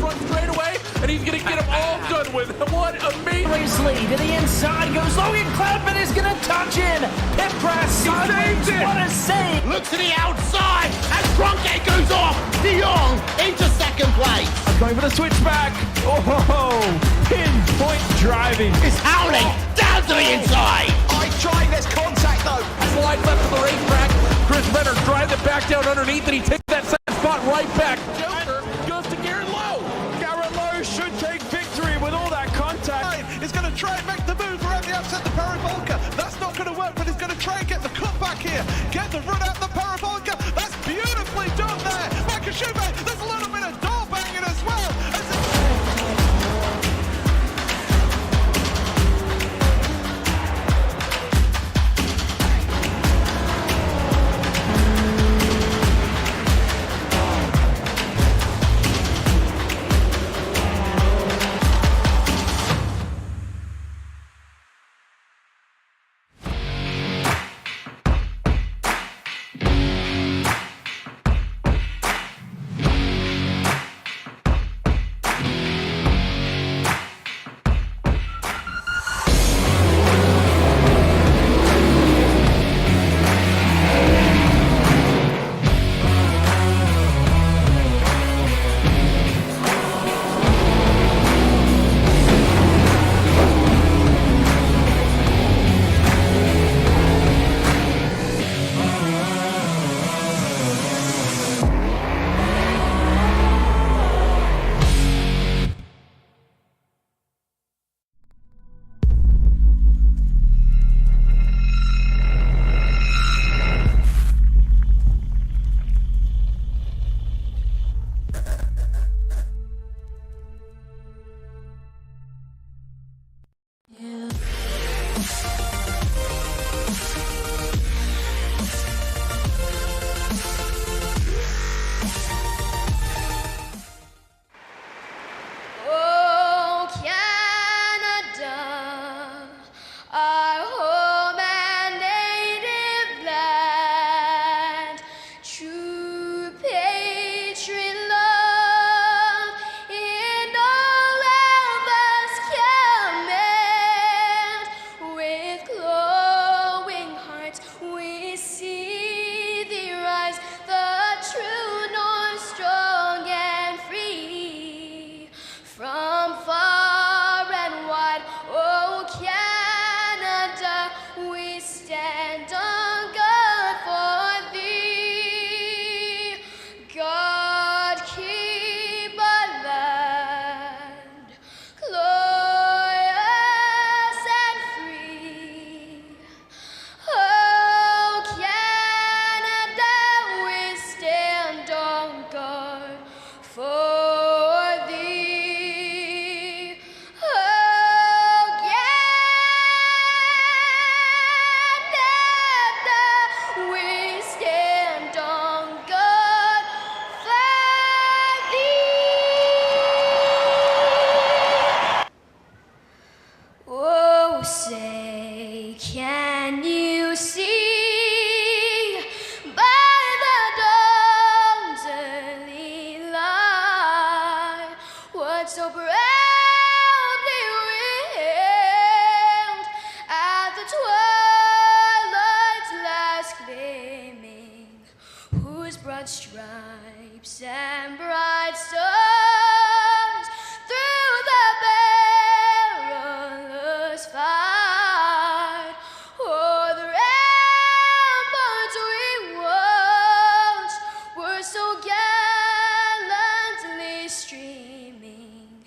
front straightaway, and he's gonna get them all done with. What amazing lead to the inside goes Logan Cloudman is gonna touch in. Pit press sideways. What a save! Look to the outside as Trunkett goes off. De Jong into second place. Going for the switchback. Oh, pinpoint driving. It's howling down to the inside. I tried, there's contact though. slide left of the racetrack. Chris Renner drives it back down underneath, and he takes that second spot right back. Joker goes to Garrett Lowe. Garrett Lowe should take victory with all that contact. He's going to try and make the move around the outside the Paravolca. That's not going to work, but he's going to try and get the cut back here. Get the run out the Paravolca. That's beautifully done there. Makashube, there's a little bit of door banging as well. So proudly wailed at the twilight's last gleaming, whose broad stripes and bright stars through the perilous fight o'er the ramparts we watched were so gallantly streaming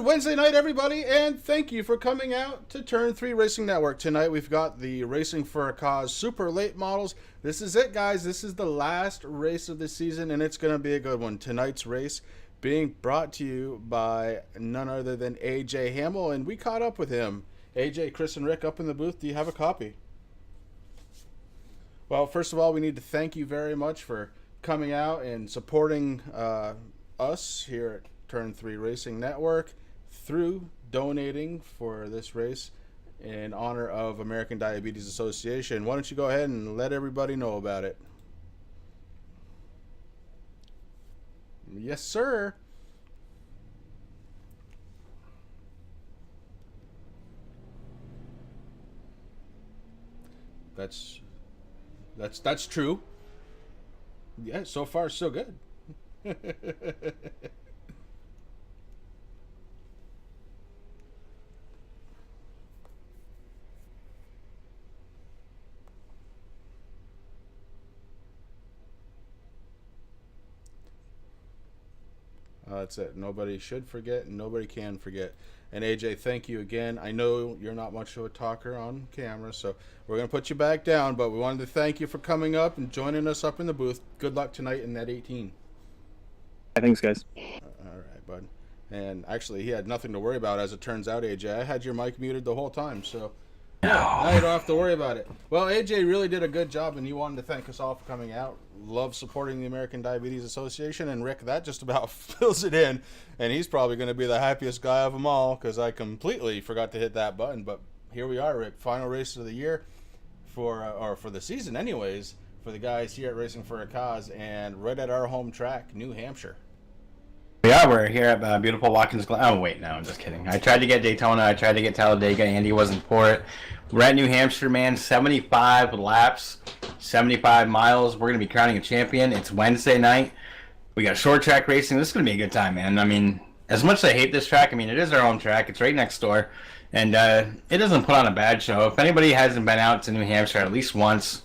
Wednesday night, everybody, and thank you for coming out to Turn 3 Racing Network. Tonight we've got the Racing for a Cause Super Late Models. This is it, guys. This is the last race of the season, and it's going to be a good one. Tonight's race being brought to you by none other than AJ Hamel, and we caught up with him. AJ, Chris, and Rick up in the booth. Do you have a copy? Well, first of all, we need to thank you very much for coming out and supporting us here at Turn 3 Racing Network through donating for this race in honor of American Diabetes Association. Why don't you go ahead and let everybody know about it? Yes, sir. That's true. Yeah, so far so good. That's it. Nobody should forget, and nobody can forget. And AJ, thank you again. I know you're not much of a talker on camera, so we're going to put you back down, but we wanted to thank you for coming up and joining us up in the booth. Good luck tonight in that 18. Thanks, guys. All right, bud. And actually, he had nothing to worry about, as it turns out, AJ. I had your mic muted the whole time, so yeah, now you don't have to worry about it. Well, AJ really did a good job, and he wanted to thank us all for coming out. Love supporting the American Diabetes Association, and Rick, that just about fills it in, and he's probably going to be the happiest guy of them all, because I completely forgot to hit that button. But here we are, Rick. Final race of the year for the season, anyways, for the guys here at Racing for a Cause, and right at our home track, New Hampshire. Yeah, we're here at beautiful Watkins Glen. Oh, wait, no, I'm just kidding. I tried to get Daytona. I tried to get Talladega. Andy wasn't for it. We're at New Hampshire, man. 75 laps, 75 miles. We're going to be crowning a champion. It's Wednesday night. We got short track racing. This is going to be a good time, man. I mean, as much as I hate this track, I mean, it is our own track. It's right next door. And it doesn't put on a bad show. If anybody hasn't been out to New Hampshire at least once,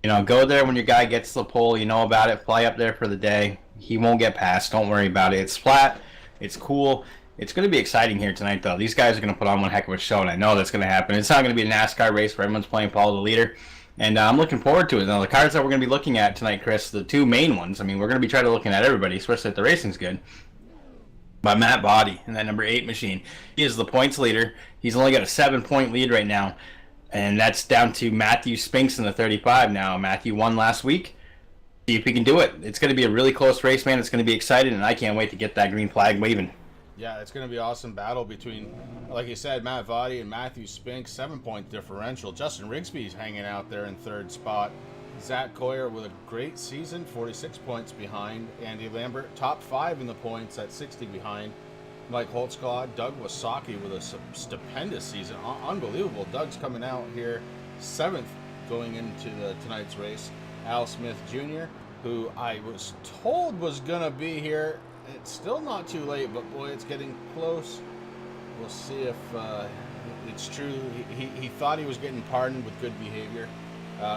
you know, go there when your guy gets the pole. You know about it. Fly up there for the day. He won't get past. Don't worry about it. It's flat. It's cool. It's going to be exciting here tonight, though. These guys are going to put on one heck of a show, and I know that's going to happen. It's not going to be a NASCAR race where everyone's playing follow the leader, and I'm looking forward to it. Now, the cars that we're going to be looking at tonight, Chris, the two main ones, I mean, we're going to be trying to looking at everybody, especially if the racing's good. By Matt Boddy in that number 8 machine. He is the points leader. He's only got a 7-point lead right now, and that's down to Matthew Spinks in the 35 now. Matthew won last week. See if he can do it. It's going to be a really close race, man. It's going to be exciting, and I can't wait to get that green flag waving. Yeah, it's going to be an awesome battle between, like you said, Matt Votty and Matthew Spinks. 7-point differential. Justin Rigsby's hanging out there in 3rd spot. Zach Coyer with a great season, 46 points behind. Andy Lambert, top 5 in the points at 60 behind. Mike Holtzclaw, Doug Wasaki with a stupendous season. Unbelievable. Doug's coming out here 7th going into tonight's race. Al Smith Jr., who I was told was going to be here. It's still not too late, but boy, it's getting close. We'll see if it's true. He thought he was getting pardoned with good behavior.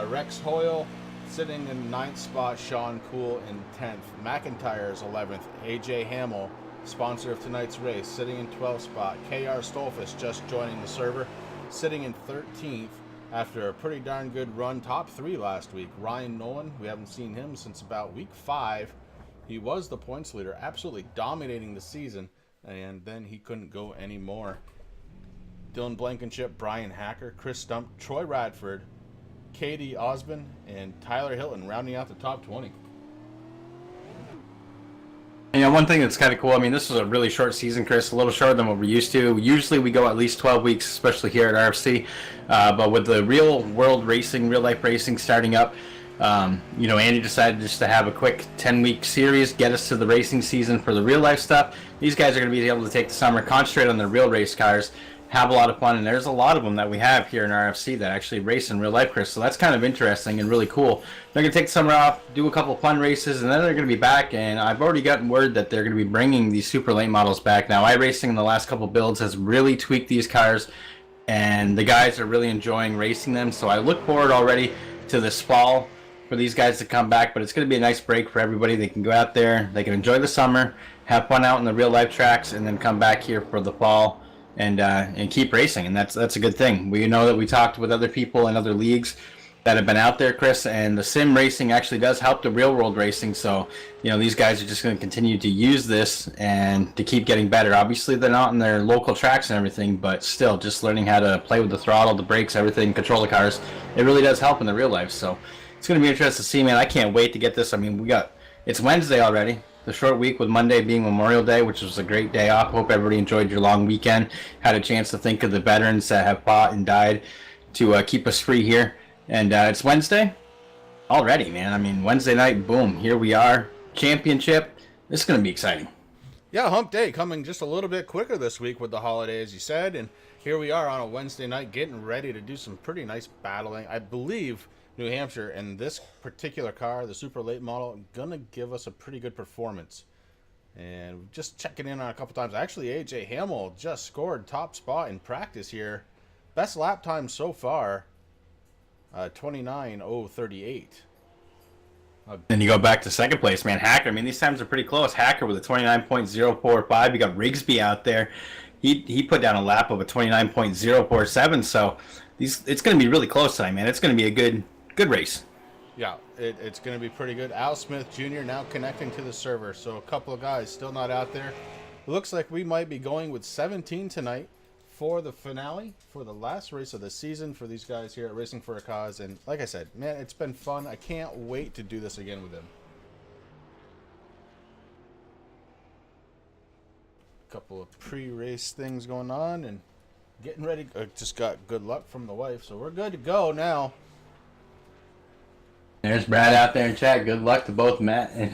Rex Hoyle sitting in 9th spot. Sean Cool in 10th. McIntyre is 11th. AJ Hamel, sponsor of tonight's race, sitting in 12th spot. KR Stolfus just joining the server, sitting in 13th. After a pretty darn good run, top 3 last week. Ryan Nolan, we haven't seen him since about week 5. He was the points leader, absolutely dominating the season, and then he couldn't go anymore. Dylan Blankenship, Brian Hacker, Chris Stump, Troy Radford, Katie Osmond, and Tyler Hilton rounding out the top 20. You know, one thing that's kind of cool, I mean, this was a really short season, Chris, a little shorter than what we're used to. Usually we go at least 12 weeks, especially here at RFC. But with the real world racing, real life racing starting up, you know, Andy decided just to have a quick 10-week series, get us to the racing season for the real life stuff. These guys are going to be able to take the summer, concentrate on their real race cars, have a lot of fun, and there's a lot of them that we have here in RFC that actually race in real life, Chris, so that's kind of interesting and really cool. They're going to take the summer off, do a couple of fun races, and then they're going to be back, and I've already gotten word that they're going to be bringing these super late models back. Now, iRacing in the last couple of builds has really tweaked these cars, and the guys are really enjoying racing them, so I look forward already to this fall for these guys to come back, but it's going to be a nice break for everybody. They can go out there, they can enjoy the summer, have fun out in the real life tracks, and then come back here for the fall and keep racing. And that's a good thing. We know that we talked with other people in other leagues that have been out there, Chris, and the sim racing actually does help the real world racing. So, these guys are just going to continue to use this and to keep getting better. Obviously, they're not in their local tracks and everything, but still, just learning how to play with the throttle, the brakes, everything, control the cars, it really does help in the real life. So, it's going to be interesting to see, man. I can't wait to get this. I mean, it's Wednesday already. The short week with Monday being Memorial Day, which was a great day off. Hope everybody enjoyed your long weekend. Had a chance to think of the veterans that have fought and died to keep us free here. And it's Wednesday already, man. I mean, Wednesday night, boom, here we are. Championship. This is going to be exciting. Yeah, hump day coming just a little bit quicker this week with the holiday, as you said. And here we are on a Wednesday night getting ready to do some pretty nice battling. I believe New Hampshire and this particular car, the super late model, going to give us a pretty good performance. And just checking in on a couple times. Actually, AJ Hamel just scored top spot in practice here. Best lap time so far. 29:038. Then you go back to second place, man. Hacker. I mean, these times are pretty close. Hacker with a 29.045. You got Rigsby out there. He put down a lap of a 29.047. So it's going to be really close tonight, man. It's going to be a good race. Yeah, it's going to be pretty good. Al Smith Jr. now connecting to the server. So a couple of guys still not out there. Looks like we might be going with 17 tonight for the finale, for the last race of the season for these guys here at Racing for a Cause. And like I said, man, it's been fun. I can't wait to do this again with them. A couple of pre-race things going on and getting ready. I just got good luck from the wife, so we're good to go now. There's Brad out there in chat. Good luck to both Matt and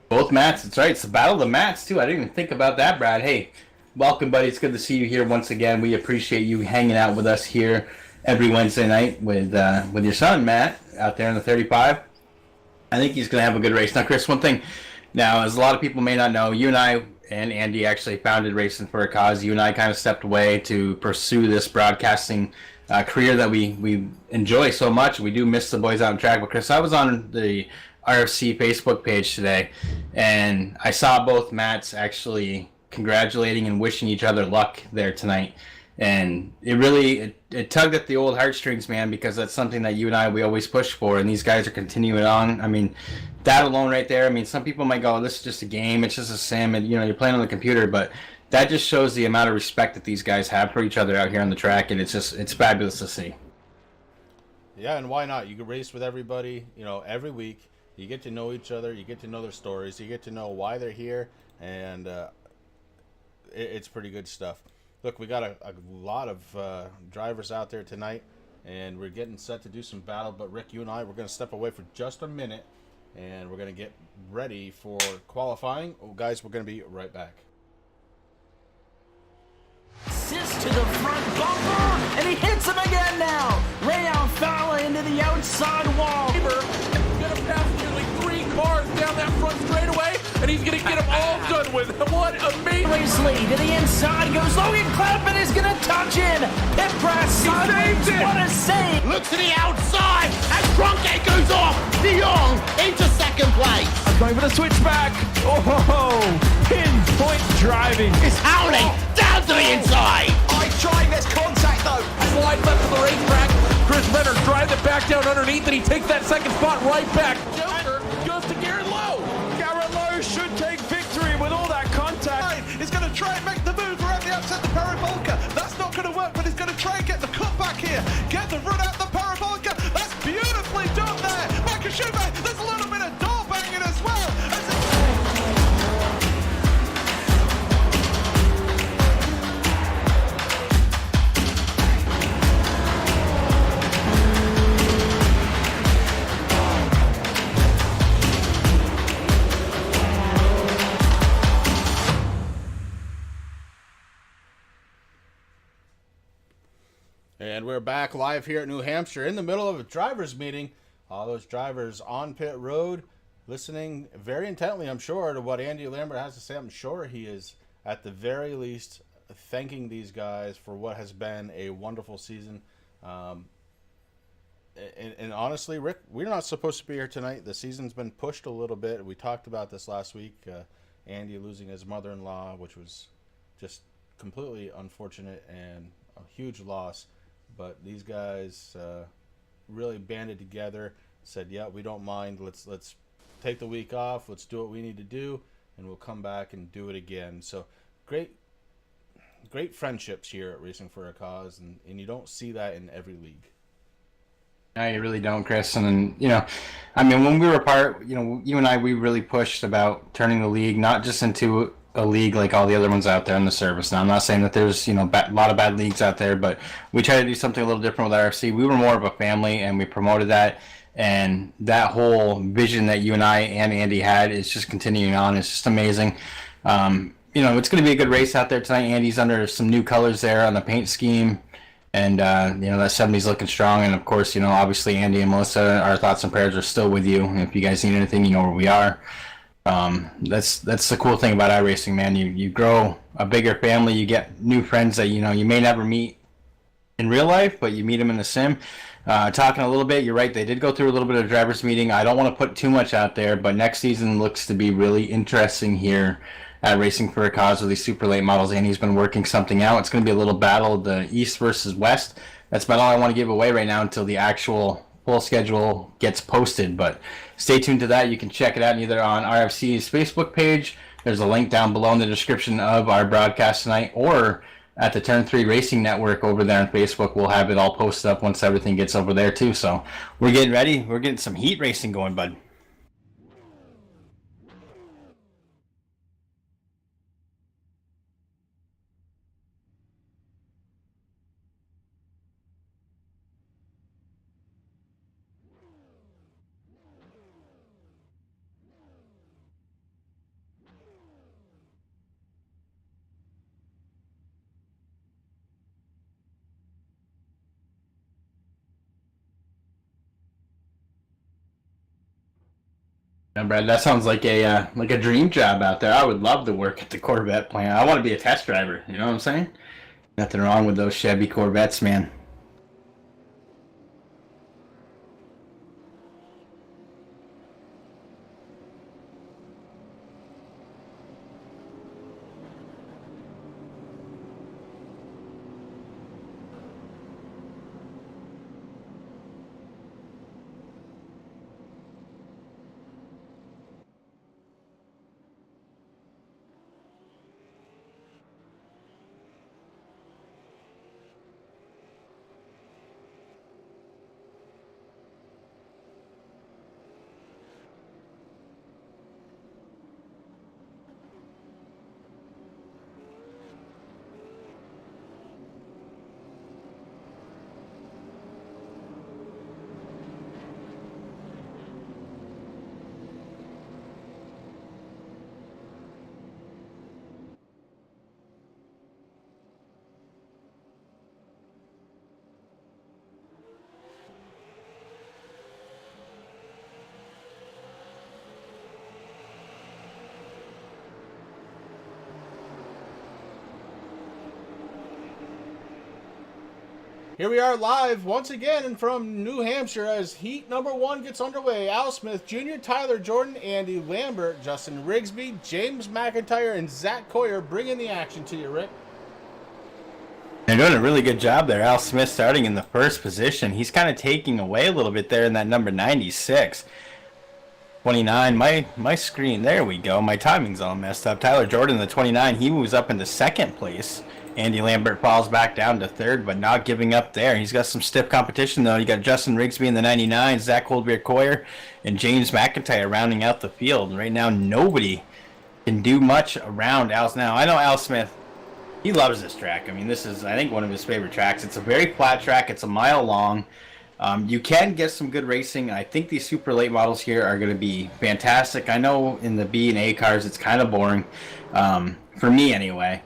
both Matts. That's right. It's the battle of the Matts too. I didn't even think about that, Brad. Hey, welcome, buddy. It's good to see you here once again. We appreciate you hanging out with us here every Wednesday night with your son, Matt, out there in the 35. I think he's going to have a good race. Now, Chris, one thing. Now, as a lot of people may not know, you and I and Andy actually founded Racing for a Cause. You and I kind of stepped away to pursue this broadcasting career that we enjoy so much. We do miss the boys out on track. But, Chris, I was on the RFC Facebook page today, and I saw both Matts actually congratulating and wishing each other luck there tonight. And it really it tugged at the old heartstrings, man, because that's something that you and I, we always push for, and these guys are continuing on. I mean, that alone right there, I mean, some people might go, oh, this is just a game, it's just a sim, and you're playing on the computer, but that just shows the amount of respect that these guys have for each other out here on the track, and it's fabulous to see. Yeah, and why not? You can race with everybody, every week. You get to know each other, you get to know their stories, you get to know why they're here, and it's pretty good stuff. Look, we got a lot of drivers out there tonight, and we're getting set to do some battle. But Rick, you and I, we're going to step away for just a minute, and we're going to get ready for qualifying. Oh, guys, we're going to be right back. Assist to the front bumper, and he hits him again now. Rayon Fowler into the outside wall. He's going to pass nearly 3 cars down that front straightaway, and he's going to get them all done with. What amazing! Lee to the inside goes Logan Clapton is going to touch in. Pit press sideways. What a save! Look to the outside as Cronkite goes off. De Jong into second place. Going for the switchback. Oh, pinpoint driving. It's Howley down to the inside. I tried this contact though. Slide left of the racetrack. Chris Benner drives it back down underneath, and he takes that second spot right back. Joker goes to Garrett Lowe. Garrett Lowe should take victory with all that contact. He's going to try and make the move around the outside the parabolica. That's not going to work, but he's going to try and get the cutback here. Get the run out the parabolica. That's beautifully done there. Michael Schubert, there's a little bit of door banging as well. And we're back live here at New Hampshire in the middle of a driver's meeting. All those drivers on pit road listening very intently, I'm sure, to what Andy Lambert has to say. I'm sure he is, at the very least, thanking these guys for what has been a wonderful season. And honestly, Rick, we're not supposed to be here tonight. The season's been pushed a little bit. We talked about this last week. Andy losing his mother-in-law, which was just completely unfortunate and a huge loss. But these guys really banded together, said, yeah, we don't mind. Let's take the week off. Let's do what we need to do, and we'll come back and do it again. So great friendships here at Racing for a Cause, and you don't see that in every league. No, you really don't, Chris. And then, you know, I mean, when we were apart, you know, you and I, we really pushed about turning the league not just into a league like all the other ones out there in the service. Now, I'm not saying that there's, you know, a lot of bad leagues out there, but we tried to do something a little different with RFC. We were more of a family, and we promoted that. And that whole vision that you and I and Andy had is just continuing on. It's just amazing. You know, it's going to be a good race out there tonight. Andy's under some new colors there on the paint scheme. And, you know, that 70's looking strong. And, of course, you know, obviously Andy and Melissa, our thoughts and prayers are still with you. And if you guys need anything, you know where we are. That's the cool thing about iRacing, man. You grow a bigger family. You get new friends that, you know, you may never meet in real life, but you meet them in the sim. Talking a little bit, you're right, they did go through a little bit of driver's meeting. I don't want to put too much out there, but next season looks to be really interesting here at Racing for a Cause with these super late models. Andy's been working something out. It's going to be a little battle, the East versus West. That's about all I want to give away right now until the actual full schedule gets posted. But stay tuned to that. You can check it out either on RFC's Facebook page. There's a link down below in the description of our broadcast tonight, or at the Turn 3 Racing Network over there on Facebook. We'll have it all posted up once everything gets over there too. So we're getting ready. We're getting some heat racing going, bud. Yeah, Brad, that sounds like a dream job out there. I would love to work at the Corvette plant. I want to be a test driver. You know what I'm saying? Nothing wrong with those Chevy Corvettes, man. Here we are live once again from New Hampshire as heat number 1 gets underway. Al Smith Jr., Tyler Jordan, Andy Lambert, Justin Rigsby, James McIntyre, and Zach Coyer bringing the action to you, Rick. They're doing a really good job there. Al Smith starting in the first position. He's kind of taking away a little bit there in that number 96. 29, my screen, there we go. My timing's all messed up. Tyler Jordan, the 29, he moves up into second place. Andy Lambert falls back down to third, but not giving up there. He's got some stiff competition, though. You got Justin Rigsby in the 99, Zach Coyer, and James McIntyre rounding out the field. Right now, nobody can do much around Al. Now, I know Al Smith, he loves this track. I mean, this is, I think, one of his favorite tracks. It's a very flat track. It's a mile long. You can get some good racing. I think these super late models here are going to be fantastic. I know in the B and A cars, it's kind of boring, for me anyway.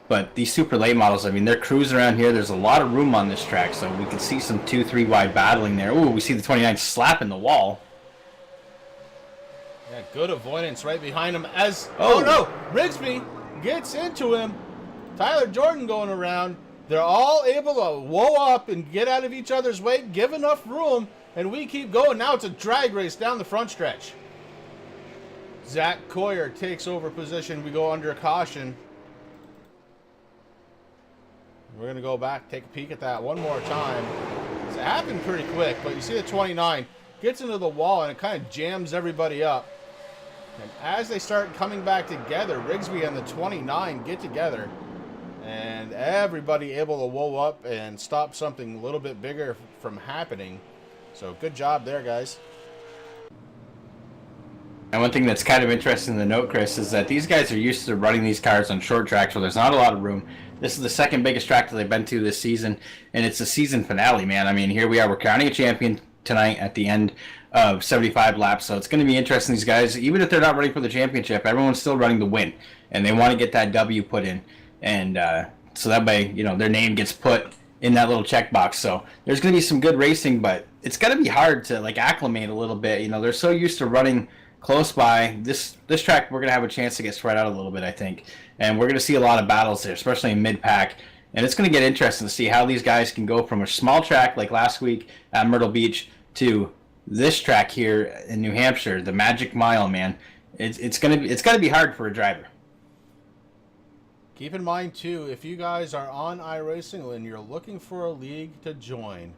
But these super late models, I mean, they're cruising around here. There's a lot of room on this track, so we can see some 2-3 wide battling there. Ooh, we see the 29 slapping the wall. Yeah, good avoidance right behind him as... Oh, no! Rigsby gets into him. Tyler Jordan going around. They're all able to whoa up and get out of each other's way, give enough room, and we keep going. Now it's a drag race down the front stretch. Zach Coyer takes over position. We go under caution. We're going to go back, take a peek at that one more time. It happened pretty quick, but you see the 29 gets into the wall and it kind of jams everybody up. And as they start coming back together, Rigsby and the 29 get together. And everybody able to whoa up and stop something a little bit bigger from happening. So good job there, guys. And one thing that's kind of interesting to note, Chris, is that these guys are used to running these cars on short tracks where there's not a lot of room. This is the second biggest track that they've been to this season, and it's the season finale, man. I mean, here we are. We're crowning a champion tonight at the end of 75 laps, so it's going to be interesting. These guys, even if they're not running for the championship, everyone's still running to win, and they want to get that W put in, and so that way, you know, their name gets put in that little checkbox. So there's going to be some good racing, but it's going to be hard to like acclimate a little bit. You know, they're so used to running close by. This track, we're going to have a chance to get spread out a little bit, I think. And we're going to see a lot of battles there, especially in mid-pack. And it's going to get interesting to see how these guys can go from a small track like last week at Myrtle Beach to this track here in New Hampshire, the Magic Mile, man. It's going to be hard for a driver. Keep in mind, too, if you guys are on iRacing and you're looking for a league to join,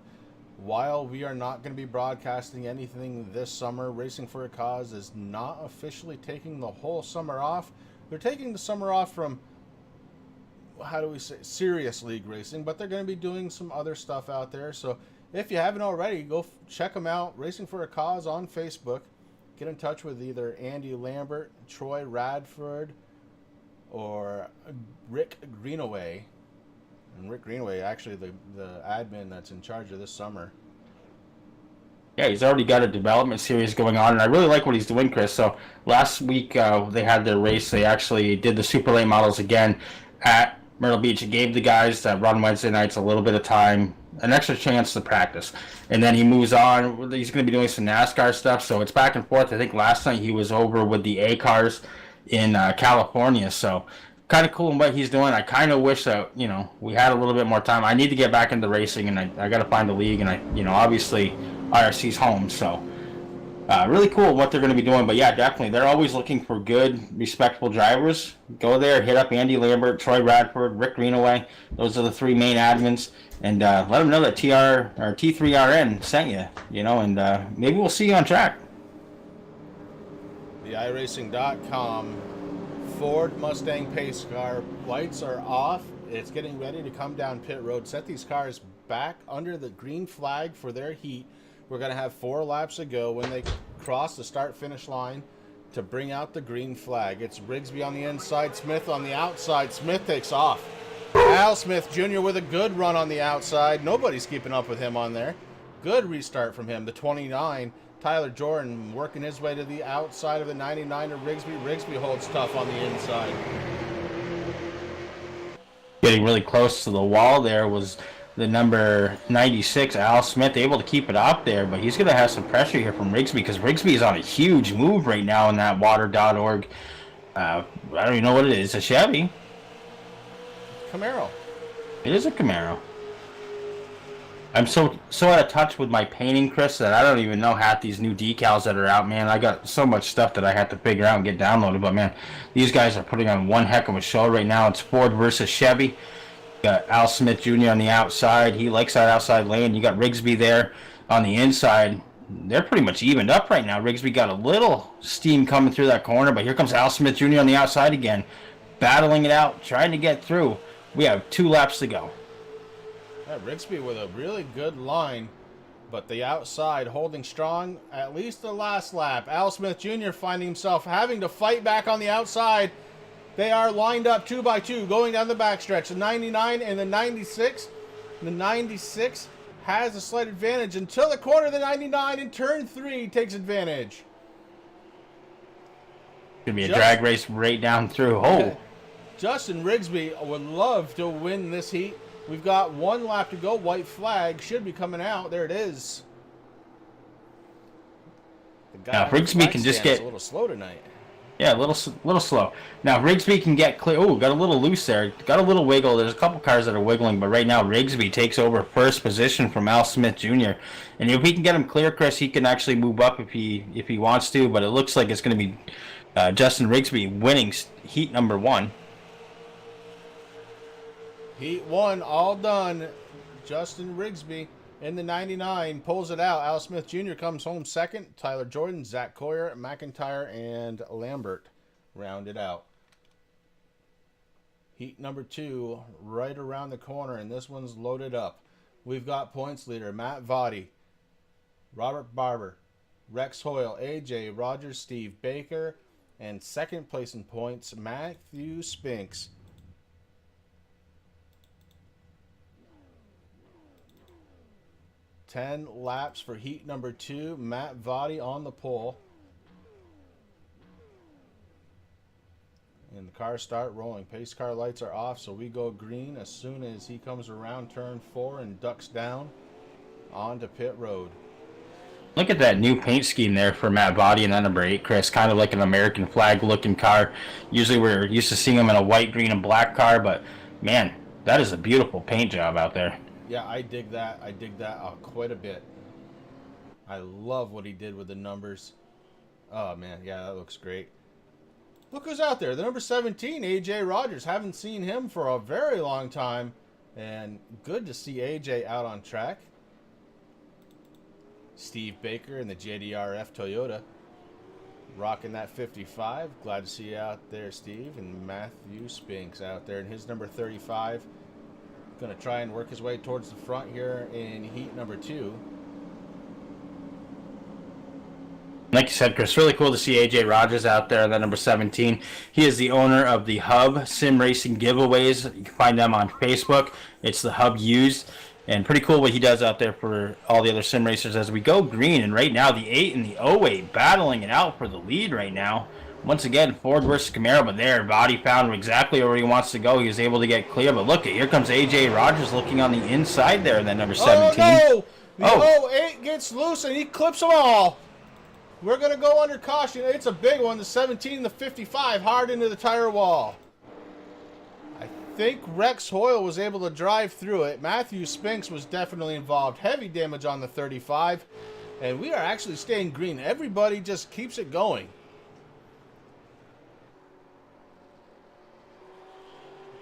while we are not going to be broadcasting anything this summer, Racing for a Cause is not officially taking the whole summer off. They're taking the summer off from, how do we say, serious league racing, but they're going to be doing some other stuff out there. So if you haven't already, go check them out. Racing for a Cause on Facebook. Get in touch with either Andy Lambert, Troy Radford, or Rick Greenaway. And Rick Greenaway, actually the admin that's in charge of this summer. Yeah, he's already got a development series going on, and I really like what he's doing, Chris. So last week they had their race. They actually did the super late models again at Myrtle Beach. It gave the guys that run Wednesday nights a little bit of time, an extra chance to practice. And then he moves on. He's going to be doing some NASCAR stuff, so it's back and forth. I think last night he was over with the A cars in California, so kind of cool in what he's doing. I kind of wish that, you know, we had a little bit more time. I need to get back into racing, and I got to find a league, and obviously RFC's home, so really cool what they're going to be doing. But yeah, definitely, they're always looking for good, respectable drivers. Go there, hit up Andy Lambert, Troy Radford, Rick Greenaway. Those are the three main admins, and let them know that T3RN sent you, and maybe we'll see you on track. The iRacing.com Ford Mustang pace car lights are off. It's getting ready to come down pit road. Set these cars back under the green flag for their heat. We're going to have 4 laps to go when they cross the start-finish line to bring out the green flag. It's Rigsby on the inside, Smith on the outside. Smith takes off. Al Smith Jr. with a good run on the outside. Nobody's keeping up with him on there. Good restart from him. The 29, Tyler Jordan, working his way to the outside of the 99 to Rigsby. Rigsby holds tough on the inside. Getting really close to the wall there was the number 96, Al Smith, able to keep it up there, but he's going to have some pressure here from Rigsby because Rigsby is on a huge move right now in that water.org. I don't even know what it is. A Chevy? Camaro. It is a Camaro. I'm so out of touch with my painting, Chris, that I don't even know half these new decals that are out, man. I got so much stuff that I have to figure out and get downloaded, but man, these guys are putting on one heck of a show right now. It's Ford versus Chevy. You got Al Smith Jr. on the outside. He likes that outside lane. You got Rigsby there on the inside. They're pretty much evened up right now. Rigsby got a little steam coming through that corner, but here comes Al Smith Jr. on the outside again, battling it out, trying to get through. We have 2 laps to go. Yeah, Rigsby with a really good line, but the outside holding strong at least the last lap. Al Smith Jr. finding himself having to fight back on the outside. They are lined up 2 by 2 going down the backstretch. The 99 and the 96. The 96 has a slight advantage until the corner of the 99 in turn 3 takes advantage. Gonna be a drag race right down through. Oh, Justin Rigsby would love to win this heat. We've got 1 lap to go. White flag should be coming out. There it is. The guy now Rigsby can just get a little slow tonight. Yeah, a little slow. Now Rigsby can get clear. Oh, got a little loose there. Got a little wiggle. There's a couple cars that are wiggling, but right now Rigsby takes over first position from Al Smith Jr. And if we can get him clear, Chris, he can actually move up if he wants to. But it looks like it's going to be Justin Rigsby winning heat number 1. Heat 1, all done. Justin Rigsby in the 99 pulls it out. Al Smith Jr. comes home second. Tyler Jordan, Zach Coyer, McIntyre, and Lambert round it out. Heat number 2 right around the corner, and this one's loaded up. We've got points leader Matt Votty, Robert Barber, Rex Hoyle, AJ Rogers, Steve Baker, and second place in points Matthew Spinks. Ten laps for heat number 2. Matt Votty on the pole. And the cars start rolling. Pace car lights are off, so we go green as soon as he comes around turn 4 and ducks down onto pit road. Look at that new paint scheme there for Matt Votty and that number 8, Chris. Kind of like an American flag looking car. Usually we're used to seeing them in a white, green, and black car, but man, that is a beautiful paint job out there. Yeah, I dig that. I dig that quite a bit. I love what he did with the numbers. Oh, man. Yeah, that looks great. Look who's out there. The number 17, AJ Rogers. Haven't seen him for a very long time. And good to see AJ out on track. Steve Baker in the JDRF Toyota. Rocking that 55. Glad to see you out there, Steve. And Matthew Spinks out there in his number 35. Going to try and work his way towards the front here in heat number 2. Like you said, Chris, really cool to see AJ Rogers out there, that number 17. He is the owner of the Hub Sim Racing Giveaways. You can find them on Facebook. It's the Hub Used. And pretty cool what he does out there for all the other sim racers as we go green. And right now, the 8 and the 08 battling it out for the lead right now. Once again, Ford versus Camaro, but there, Votty found exactly where he wants to go. He was able to get clear, but look, here comes A.J. Rogers looking on the inside there, that number 17. Oh, no! The 08 gets loose, and he clips them all. We're going to go under caution. It's a big one, the 17 and the 55, hard into the tire wall. I think Rex Hoyle was able to drive through it. Matthew Spinks was definitely involved. Heavy damage on the 35, and we are actually staying green. Everybody just keeps it going.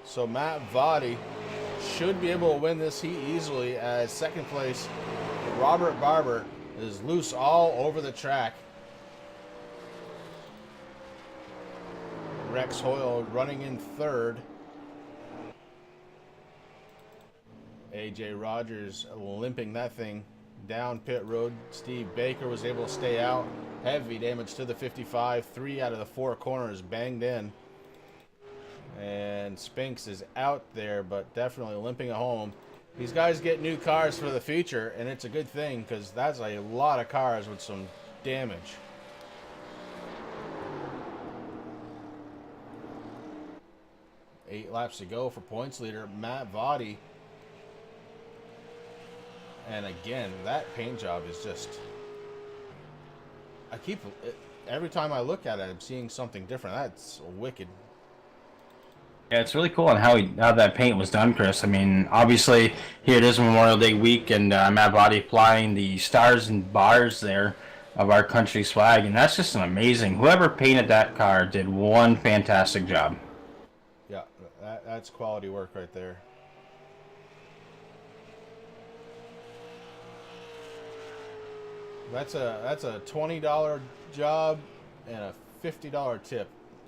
So Matt Votty should be able to win this heat easily, as second place Robert Barber is loose all over the track. Rex Hoyle running in third. AJ Rogers limping that thing down pit road. Steve Baker was able to stay out. Heavy damage to the 55. 3 out of the 4 corners banged in. And Spinks is out there, but definitely limping it home. These guys get new cars for the future, and it's a good thing because that's a lot of cars with some damage. Eight laps to go for points leader Matt Votty. And again, that paint job is just... every time I look at it, I'm seeing something different. That's wicked. Yeah, it's really cool on how that paint was done, Chris. I mean, obviously, here it is Memorial Day week, and Matt Votty flying the stars and bars there of our country's flag, and that's just an amazing... Whoever painted that car did one fantastic job. Yeah, that's quality work right there. That's a $20 job and a $50 tip.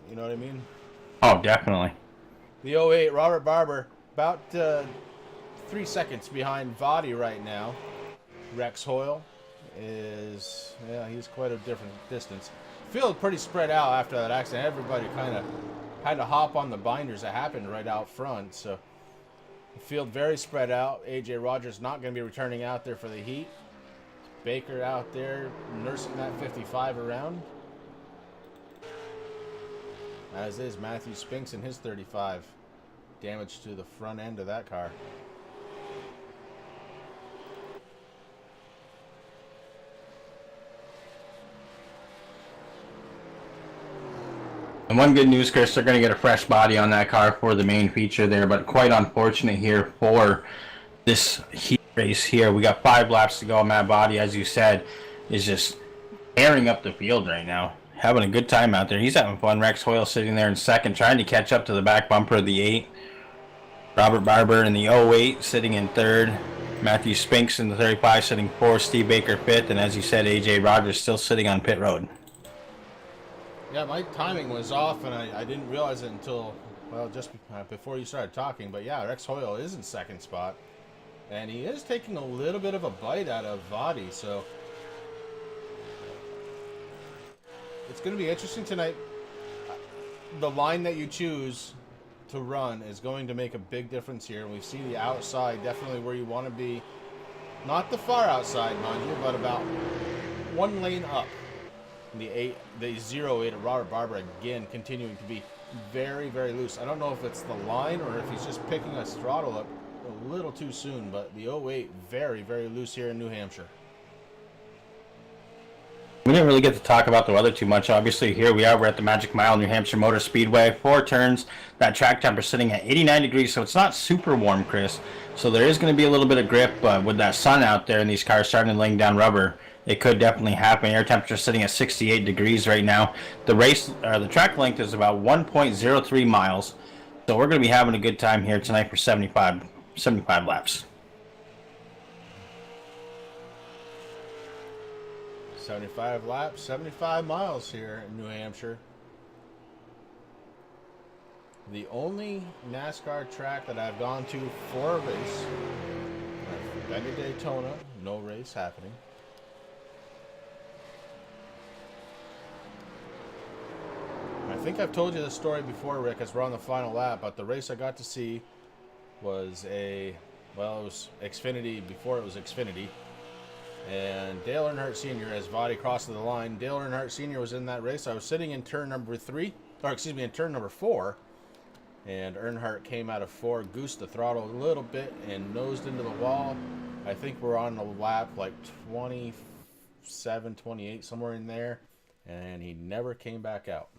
You know what I mean? Oh, definitely. The 08, Robert Barber, about 3 seconds behind Votty right now. Rex Hoyle is, yeah, he's quite a different distance. Field pretty spread out after that accident. Everybody kind of had to hop on the binders that happened right out front. So the field very spread out. AJ Rogers not going to be returning out there for the heat. Baker out there nursing that 55 around. As is Matthew Spinks in his 35. Damage to the front end of that car. And one good news, Chris, they're going to get a fresh body on that car for the main feature there, but quite unfortunate here for this heat race here. We got 5 laps to go. Matt Votty, as you said, is just tearing up the field right now. having a good time out there. He's having fun. Rex Hoyle sitting there in second, trying to catch up to the back bumper of the 8. Robert Barber in the 08 sitting in third. Matthew Spinks in the 35 sitting fourth. Steve Baker fifth. And as you said, AJ Rogers still sitting on pit road. Yeah, my timing was off, and I didn't realize it until, well, just before you started talking. But yeah, Rex Hoyle is in second spot. And he is taking a little bit of a bite out of Vadi, so it's going to be interesting tonight. The line that you choose to run is going to make a big difference here. We see the outside definitely where you want to be. Not the far outside, mind you, but about one lane up. The 08 of Robert Barber again continuing to be very, very loose. I don't know if it's the line or if he's just picking his throttle up a little too soon, but the 08 very, very loose here in New Hampshire. We didn't really get to talk about the weather too much. Obviously, here we are. We're at the Magic Mile, New Hampshire Motor Speedway. 4 turns. That track temper sitting at 89 degrees, so it's not super warm, Chris. So there is going to be a little bit of grip, but with that sun out there and these cars starting to laying down rubber, it could definitely happen. Air temperature sitting at 68 degrees right now. The track length is about 1.03 miles. So we're going to be having a good time here tonight for 75 laps. 75 laps, 75 miles here in New Hampshire. The only NASCAR track that I've gone to for a race. I've been to Daytona, no race happening. I think I've told you this story before, Rick, as we're on the final lap, but the race I got to see was it was Xfinity before it was Xfinity. And Dale Earnhardt Sr. as Vadi crossed the line. Dale Earnhardt Sr. was in that race. I was sitting in turn number 4. And Earnhardt came out of 4, goosed the throttle a little bit, and nosed into the wall. I think we're on a lap like 27, 28, somewhere in there. And he never came back out.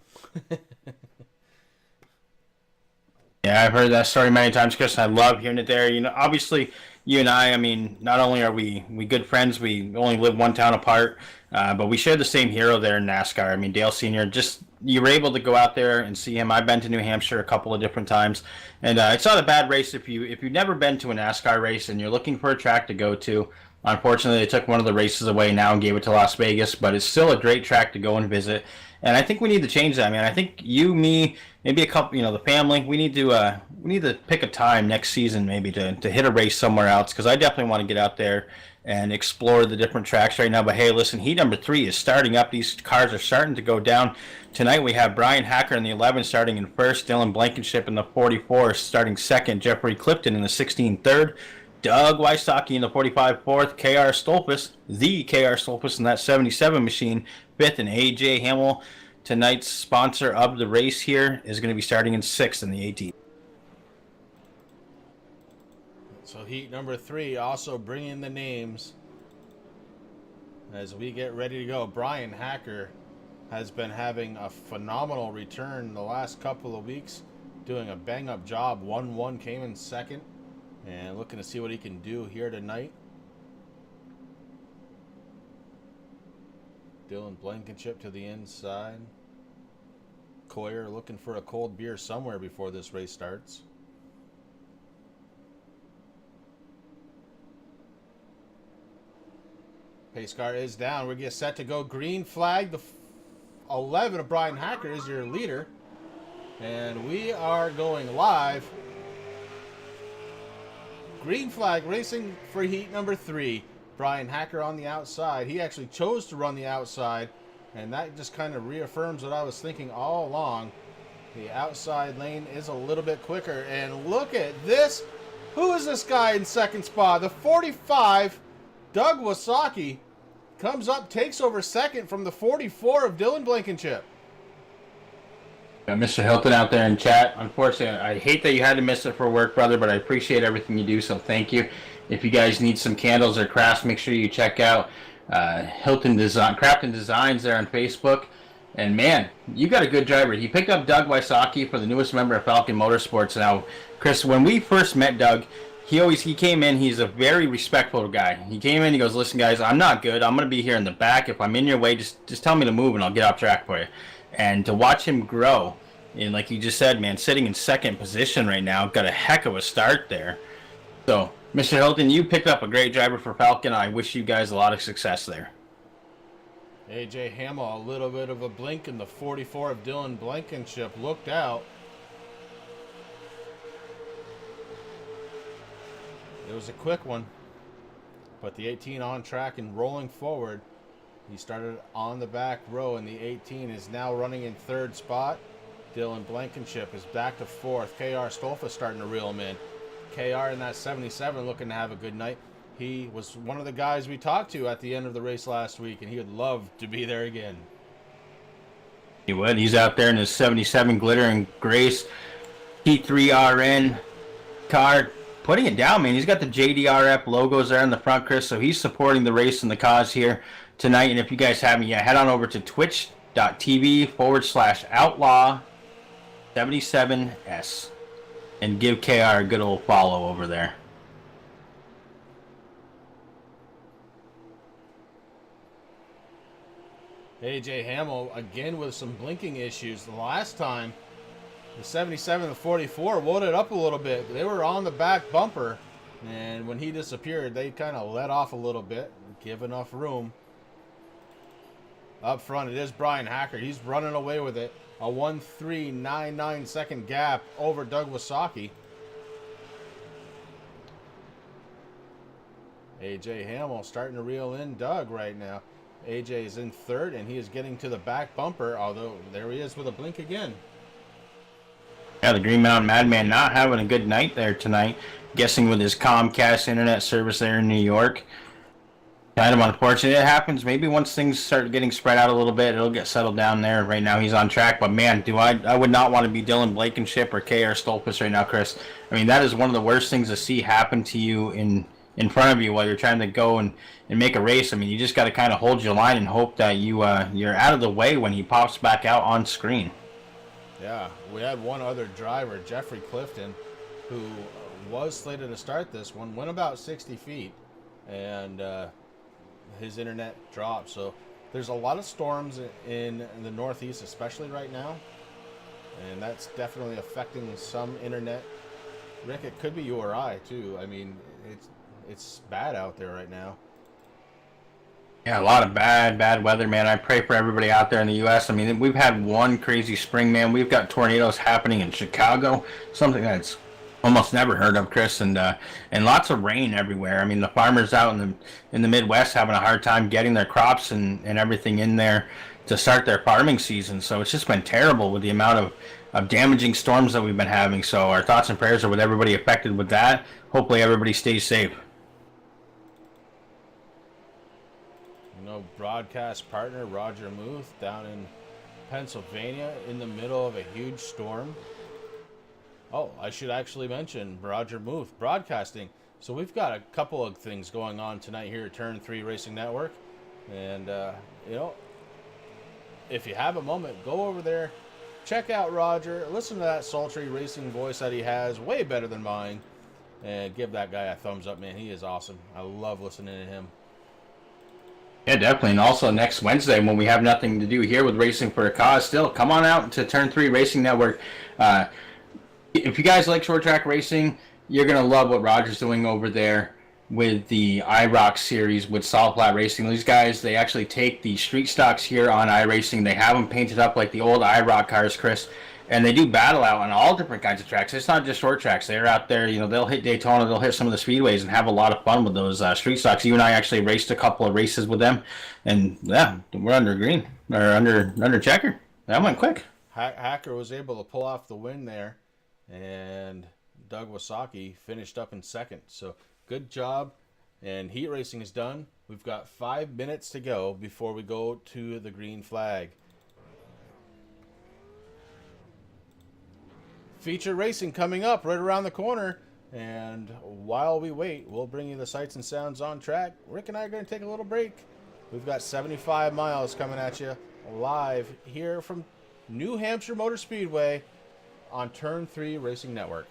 Yeah, I've heard that story many times, Chris, and I love hearing it there. You know, obviously, you and I mean, not only are we good friends, we only live one town apart, but we share the same hero there in NASCAR. I mean, Dale Sr., you were able to go out there and see him. I've been to New Hampshire a couple of different times, and it's not a bad race if you've never been to a NASCAR race and you're looking for a track to go to. Unfortunately, they took one of the races away now and gave it to Las Vegas, but it's still a great track to go and visit. And I think we need to change that, man. I think you, me, maybe a couple, the family, we need to pick a time next season maybe to hit a race somewhere else, because I definitely want to get out there and explore the different tracks right now. But hey, listen, heat number 3 is starting up. These cars are starting to go down. Tonight we have Brian Hacker in the 11 starting in first, Dylan Blankenship in the 44 starting second, Jeffrey Clifton in the 16 third, Doug Wysocki in the 45 fourth, KR Stolfus, the KR Stolfus in that 77 machine, fifth, and AJ Hamel, tonight's sponsor of the race here, is going to be starting in sixth in the 18. So heat number 3 also bringing the names as we get ready to go. Brian Hacker has been having a phenomenal return the last couple of weeks, doing a bang-up job. 1-1 came in second, and looking to see what he can do here tonight. Dylan Blankenship to the inside. Coyer looking for a cold beer somewhere before this race starts. Pace car is down. We're getting set to go. Green flag. The 11 of Brian Hacker is your leader. And we are going live. Green flag racing for heat number 3. Brian Hacker on the outside. He actually chose to run the outside, and that just kind of reaffirms what I was thinking all along. The outside lane is a little bit quicker, and look at this. Who is this guy in second spot? The 45, Doug Wysocki, comes up, takes over second from the 44 of Dylan Blankenship. Mr. Hilton out there in chat. Unfortunately, I hate that you had to miss it for work, brother, but I appreciate everything you do, so thank you. If you guys need some candles or crafts, make sure you check out Hilton Craft and Designs there on Facebook. And man, you got a good driver. He picked up Doug Wysocki for the newest member of Falcon Motorsports. Now, Chris, when we first met Doug, he came in, he's a very respectful guy. He came in, he goes, listen guys, I'm not good. I'm going to be here in the back. If I'm in your way, just tell me to move and I'll get off track for you. And to watch him grow, and like you just said, man, sitting in second position right now, got a heck of a start there. So, Mr. Hilton, you picked up a great driver for Falcon. I wish you guys a lot of success there. AJ Hamel, a little bit of a blink in the 44 of Dylan Blankenship. Looked out. It was a quick one, but the 18 on track and rolling forward. He started on the back row, and the 18 is now running in third spot. Dylan Blankenship is back to fourth. KR Stolfa starting to reel him in. KR in that 77 looking to have a good night. He was one of the guys we talked to at the end of the race last week, and he would love to be there again. He would. He's out there in his 77 Glitter and Grace T3RN car, putting it down, man. He's got the JDRF logos there in the front, Chris, so he's supporting the race and the cause here tonight. And if you guys haven't yet, head on over to twitch.tv/outlaw77s and give KR a good old follow over there. AJ Hamel again with some blinking issues. The last time, the 77 and 44 loaded up a little bit. They were on the back bumper, and when he disappeared, they kind of let off a little bit, give enough room. Up front, it is Brian Hacker. He's running away with it. A 1.399 second gap over Doug Wasaki. AJ Hamel starting to reel in Doug right now. AJ is in third, and he is getting to the back bumper, although there he is with a blink again. Yeah, the Green Mountain Madman not having a good night there tonight. Guessing with his Comcast internet service there in New York. Kind of unfortunate. It happens. Maybe once things start getting spread out a little bit, it'll get settled down there. Right now he's on track, but man, I would not want to be Dylan Blankenship or KR Stolpus right now, Chris. I mean, that is one of the worst things to see happen to you in front of you while you're trying to go and make a race. I mean, you just got to kind of hold your line and hope that you're out of the way when he pops back out on screen. Yeah, we had one other driver, Jeffrey Clifton, who was slated to start this one, went about 60 feet, and his internet dropped. So there's a lot of storms in the Northeast, especially right now, and that's definitely affecting some internet. Rick, it could be you or I, too. I mean, it's bad out there right now. Yeah, a lot of bad weather, man. I pray for everybody out there in the U.S. I mean, we've had one crazy spring, man. We've got tornadoes happening in Chicago, something that's almost never heard of, Chris, and lots of rain everywhere. I mean, the farmers out in the Midwest having a hard time getting their crops and everything in there to start their farming season. So it's just been terrible with the amount of damaging storms that we've been having. So our thoughts and prayers are with everybody affected with that. Hopefully everybody stays safe. Broadcast partner Roger Muth down in Pennsylvania in the middle of a huge storm. Oh, I should actually mention Roger Muth broadcasting. So we've got a couple of things going on tonight here at Turn 3 Racing Network. And, if you have a moment, go over there, check out Roger, listen to that sultry racing voice that he has, way better than mine, and give that guy a thumbs up, man. He is awesome. I love listening to him. Yeah, definitely. And also next Wednesday, when we have nothing to do here with Racing for a Cause, still come on out to Turn 3 Racing Network. If you guys like short track racing, you're going to love what Roger's doing over there with the iRock series with Solid Flat Racing. These guys, they actually take the street stocks here on iRacing. They have them painted up like the old iRock cars, Chris. And they do battle out on all different kinds of tracks. It's not just short tracks. They're out there, they'll hit Daytona, they'll hit some of the speedways and have a lot of fun with those street stocks. You and I actually raced a couple of races with them. And yeah, we're under green, or under checker. That went quick. Hacker was able to pull off the win there, and Doug Wasaki finished up in second. So good job, and heat racing is done. We've got 5 minutes to go before we go to the green flag. Feature racing coming up right around the corner, and while we wait, we'll bring you the sights and sounds on track. Rick and I are going to take a little break. We've got 75 miles coming at you live here from New Hampshire Motor Speedway on Turn 3 Racing Network.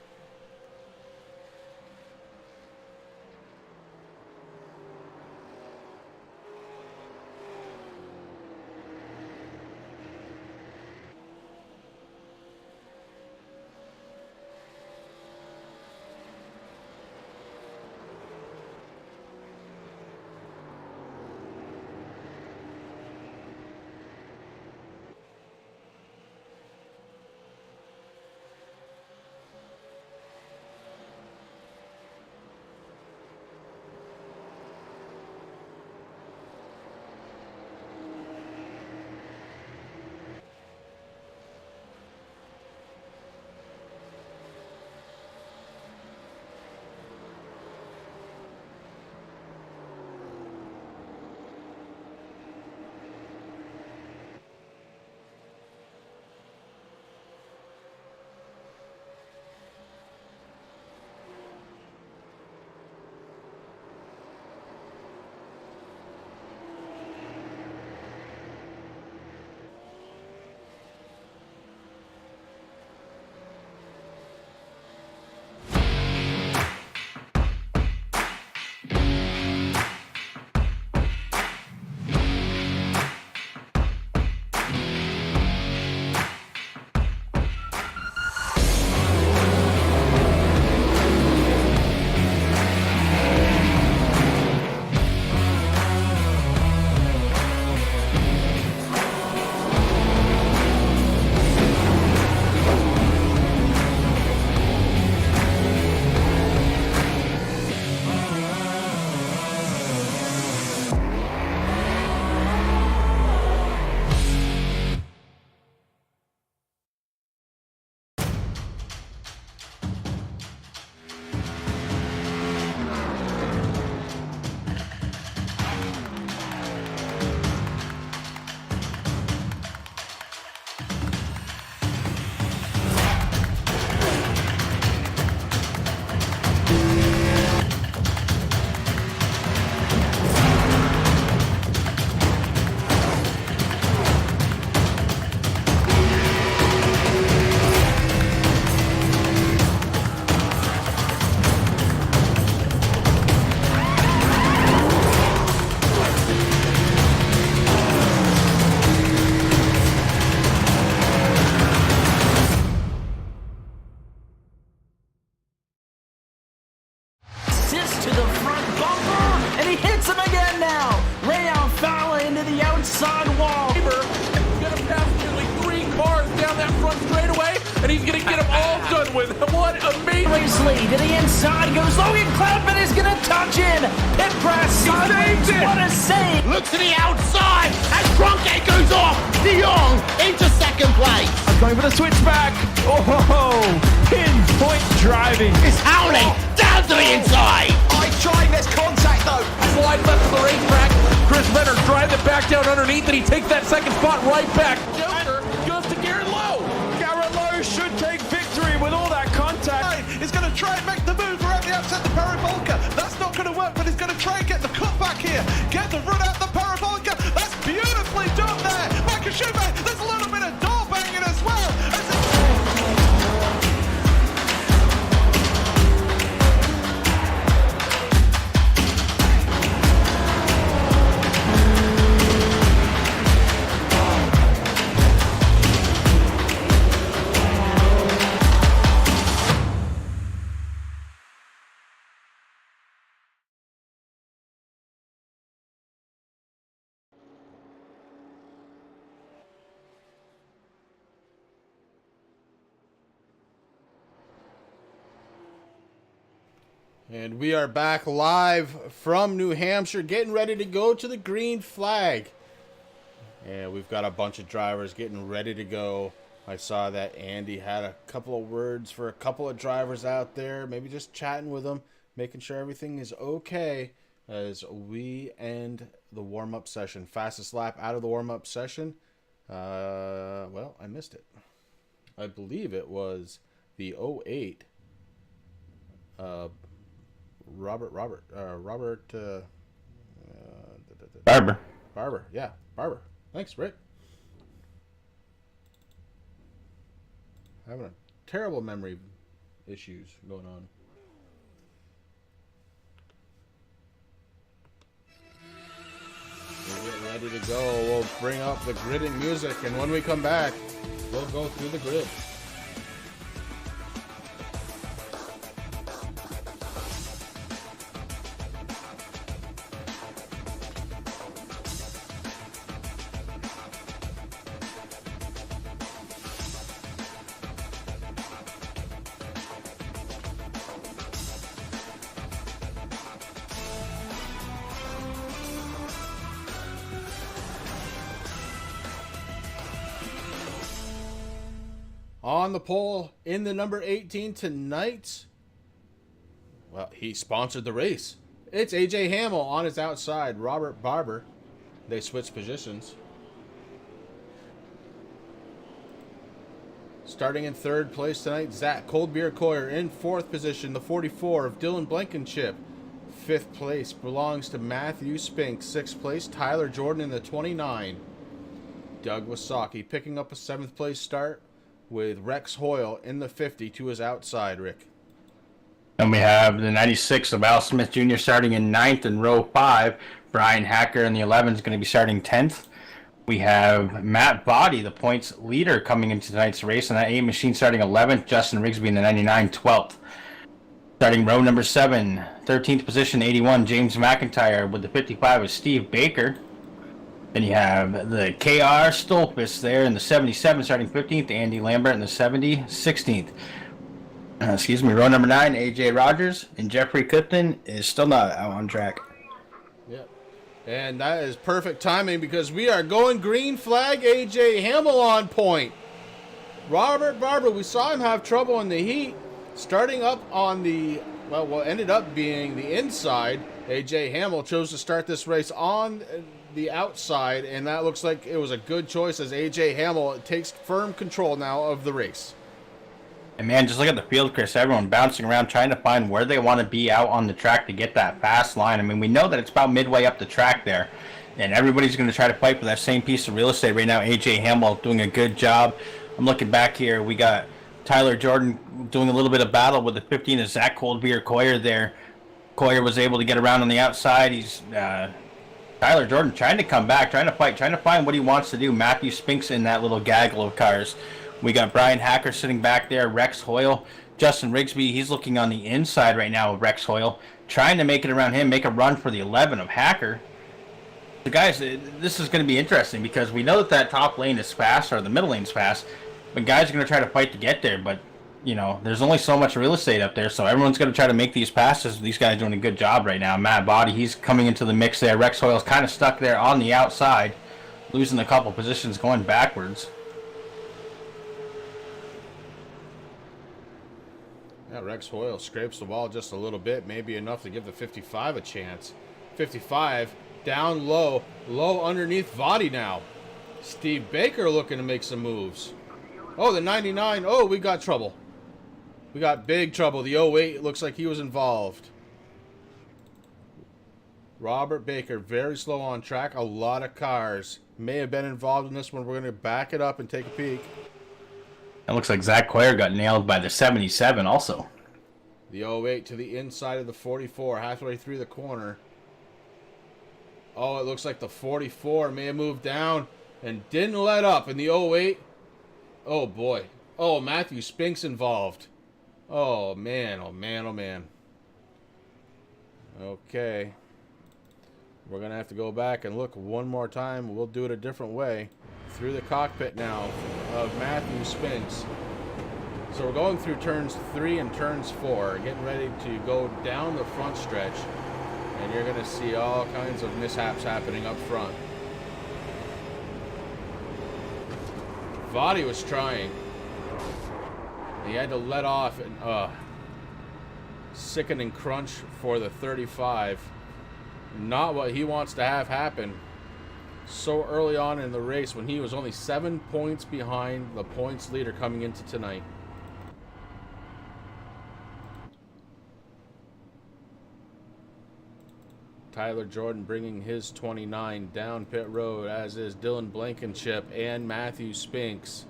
to the front bumper, and he hits him again now. Rayon Fowler into the outside wall. He's gonna pass nearly 3 cars down that front straightaway, and he's gonna get them all done with. What amazing! Racely to the inside goes Logan Clapton is gonna touch in. Pit press, sideways, what a save! Look to the outside as Cronkite goes off. De Jong into second place. Going for the switchback. Oh, pinpoint driving. It's howling down to the inside. I tried, there's contact though. Slide left to the racetrack. Chris Benner drives it back down underneath, and he takes that second spot right back. Joker goes to Garrett Lowe. Garrett Lowe should take victory with all that contact. He's going to try and make the move around the outside the Paravolca. That's not going to work, but he's going to try and get the cutback here. Get the run out the Paravolca. That's beautifully done there. Michael Schumacher, there's a little bit of door banging as well. And we are back live from New Hampshire, getting ready to go to the green flag. And we've got a bunch of drivers getting ready to go. I saw that Andy had a couple of words for a couple of drivers out there, maybe just chatting with them, making sure everything is okay as we end the warm-up session. Fastest lap out of the warm-up session. Well, I missed it. I believe it was the 08. Robert. Barber. Yeah, Barber. Thanks, Rick. Having a terrible memory issues going on. We'll get ready to go. We'll bring up the gridding music, and when we come back, we'll go through the grid. On the pole in the number 18 tonight, well, he sponsored the race. It's AJ Hamel on his outside, Robert Barber. They switch positions. Starting in third place tonight, Zach Coldbeer-Coyer in fourth position, the 44 of Dylan Blankenship. Fifth place belongs to Matthew Spink. Sixth place, Tyler Jordan in the 29. Doug Wasaki picking up a seventh place start with Rex Hoyle in the 50 to his outside, Rick. And we have the 96 of Al Smith Jr. starting in 9th in row 5. Brian Hacker in the 11 is going to be starting 10th. We have Matt Boddy, the points leader, coming into tonight's race. And that 8 machine starting 11th. Justin Rigsby in the 99, 12th. Starting row number 7, 13th position, 81, James McIntyre with the 55 is Steve Baker. Then you have the KR Stolpis there in the 77, starting 15th. Andy Lambert in the 70, 16th. Row number 9, AJ Rogers. And Jeffrey Clifton is still not out on track. Yep. And that is perfect timing because we are going green flag. AJ Hamel on point. Robert Barber, we saw him have trouble in the heat. Starting up on the, well, what ended up being the inside. AJ Hamel chose to start this race on the outside, and that looks like it was a good choice as AJ Hamel takes firm control now of the race. And man, just look at the field, Chris. Everyone bouncing around trying to find where they want to be out on the track to get that fast line. I mean, we know that it's about midway up the track there, and everybody's going to try to fight for that same piece of real estate right now. AJ Hamel doing a good job. I'm looking back here. We got Tyler Jordan doing a little bit of battle with the 15 of Zach Coldbeer-Coyer there. Coyer was able to get around on the outside. He's Tyler Jordan trying to come back, trying to fight, trying to find what he wants to do. Matthew Spinks in that little gaggle of cars. We got Brian Hacker sitting back there. Rex Hoyle Justin Rigsby, he's looking on the inside right now with Rex Hoyle, trying to make it around him, make a run for the 11 of Hacker. The guys, this is going to be interesting because we know that that top lane is fast, or the middle lane's fast, but guys are going to try to fight to get there, but you know, there's only so much real estate up there, so everyone's going to try to make these passes. These guys are doing a good job right now. Matt Body, he's coming into the mix there. Rex Hoyle's kind of stuck there on the outside, losing a couple positions, going backwards. Yeah, Rex Hoyle scrapes the ball just a little bit, maybe enough to give the 55 a chance. 55 down low, low underneath Vadi now. Steve Baker looking to make some moves. Oh, the 99. Oh, we got trouble. We got big trouble. The 08 looks like he was involved. Robert Baker, very slow on track. A lot of cars may have been involved in this one. We're going to back it up and take a peek. It looks like Zach Coyer got nailed by the 77 also. The 08 to the inside of the 44, halfway through the corner. Oh, it looks like the 44 may have moved down and didn't let up. And the 08, oh boy. Oh, Matthew Spink's involved. Oh, man, oh, man, oh, man. Okay. We're going to have to go back and look one more time. We'll do it a different way. Through the cockpit now of Matthew Spinks. So we're going through turns 3 and turns 4. Getting ready to go down the front stretch. And you're going to see all kinds of mishaps happening up front. Vadi was trying. He had to let off an sickening crunch for the 35. Not what he wants to have happen so early on in the race when he was only 7 points behind the points leader coming into tonight. Tyler Jordan bringing his 29 down pit road, as is Dylan Blankenship and Matthew Spinks.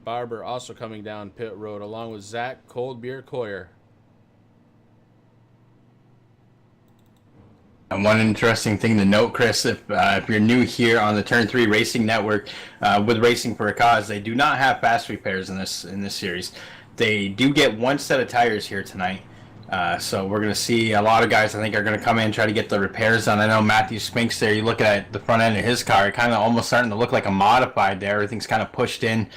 Barber also coming down pit road along with Zach Cold Beer Coyer. And one interesting thing to note, Chris, if you're new here on the Turn 3 Racing Network with Racing for a Cause, they do not have fast repairs in this series. They do get one set of tires here tonight. So we're going to see a lot of guys, I think, are going to come in and try to get the repairs done. I know Matthew Spinks there, you look at the front end of his car, it kind of almost starting to look like a modified there. Everything's kind of pushed in.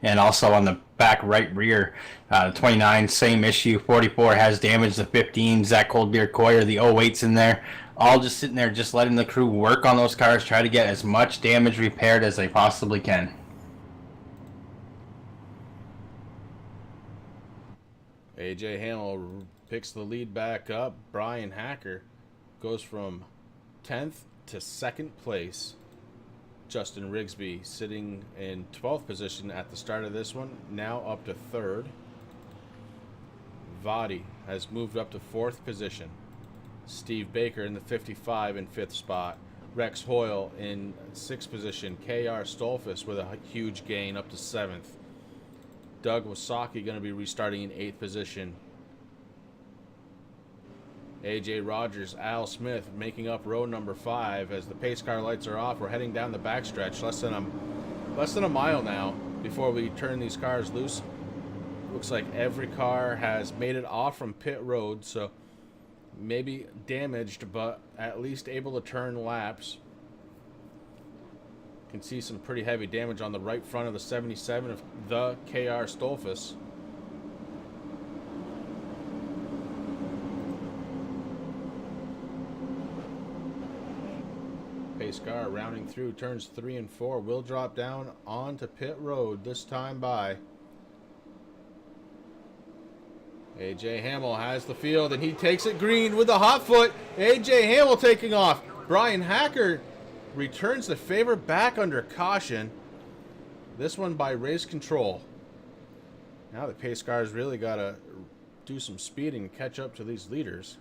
And also on the back right rear, 29, same issue. 44 has damage. The 15, Zach Coldbeer Coyer, the 08's in there. All just sitting there, just letting the crew work on those cars, try to get as much damage repaired as they possibly can. AJ Hamel picks the lead back up. Brian Hacker goes from 10th to 2nd place. Justin Rigsby sitting in 12th position at the start of this one, now up to 3rd. Vadi has moved up to 4th position. Steve Baker in the 55 in 5th spot. Rex Hoyle in 6th position. KR Stolfus with a huge gain up to 7th. Doug Wasaki going to be restarting in 8th position. AJ Rogers, Al Smith making up row number 5 as the pace car lights are off. We're heading down the backstretch, less than a mile now before we turn these cars loose. Looks like every car has made it off from pit road, so maybe damaged, but at least able to turn laps. Can see some pretty heavy damage on the right front of the 77 of the KR Stolfus. Pace car rounding through turns 3 and 4 will drop down onto pit road, this time by AJ Hamel. Has the field and he takes it green with the hot foot. AJ Hamel taking off. Brian Hacker returns the favor back under caution. This one by race control. Now the pace cars really got to do some speeding and catch up to these leaders.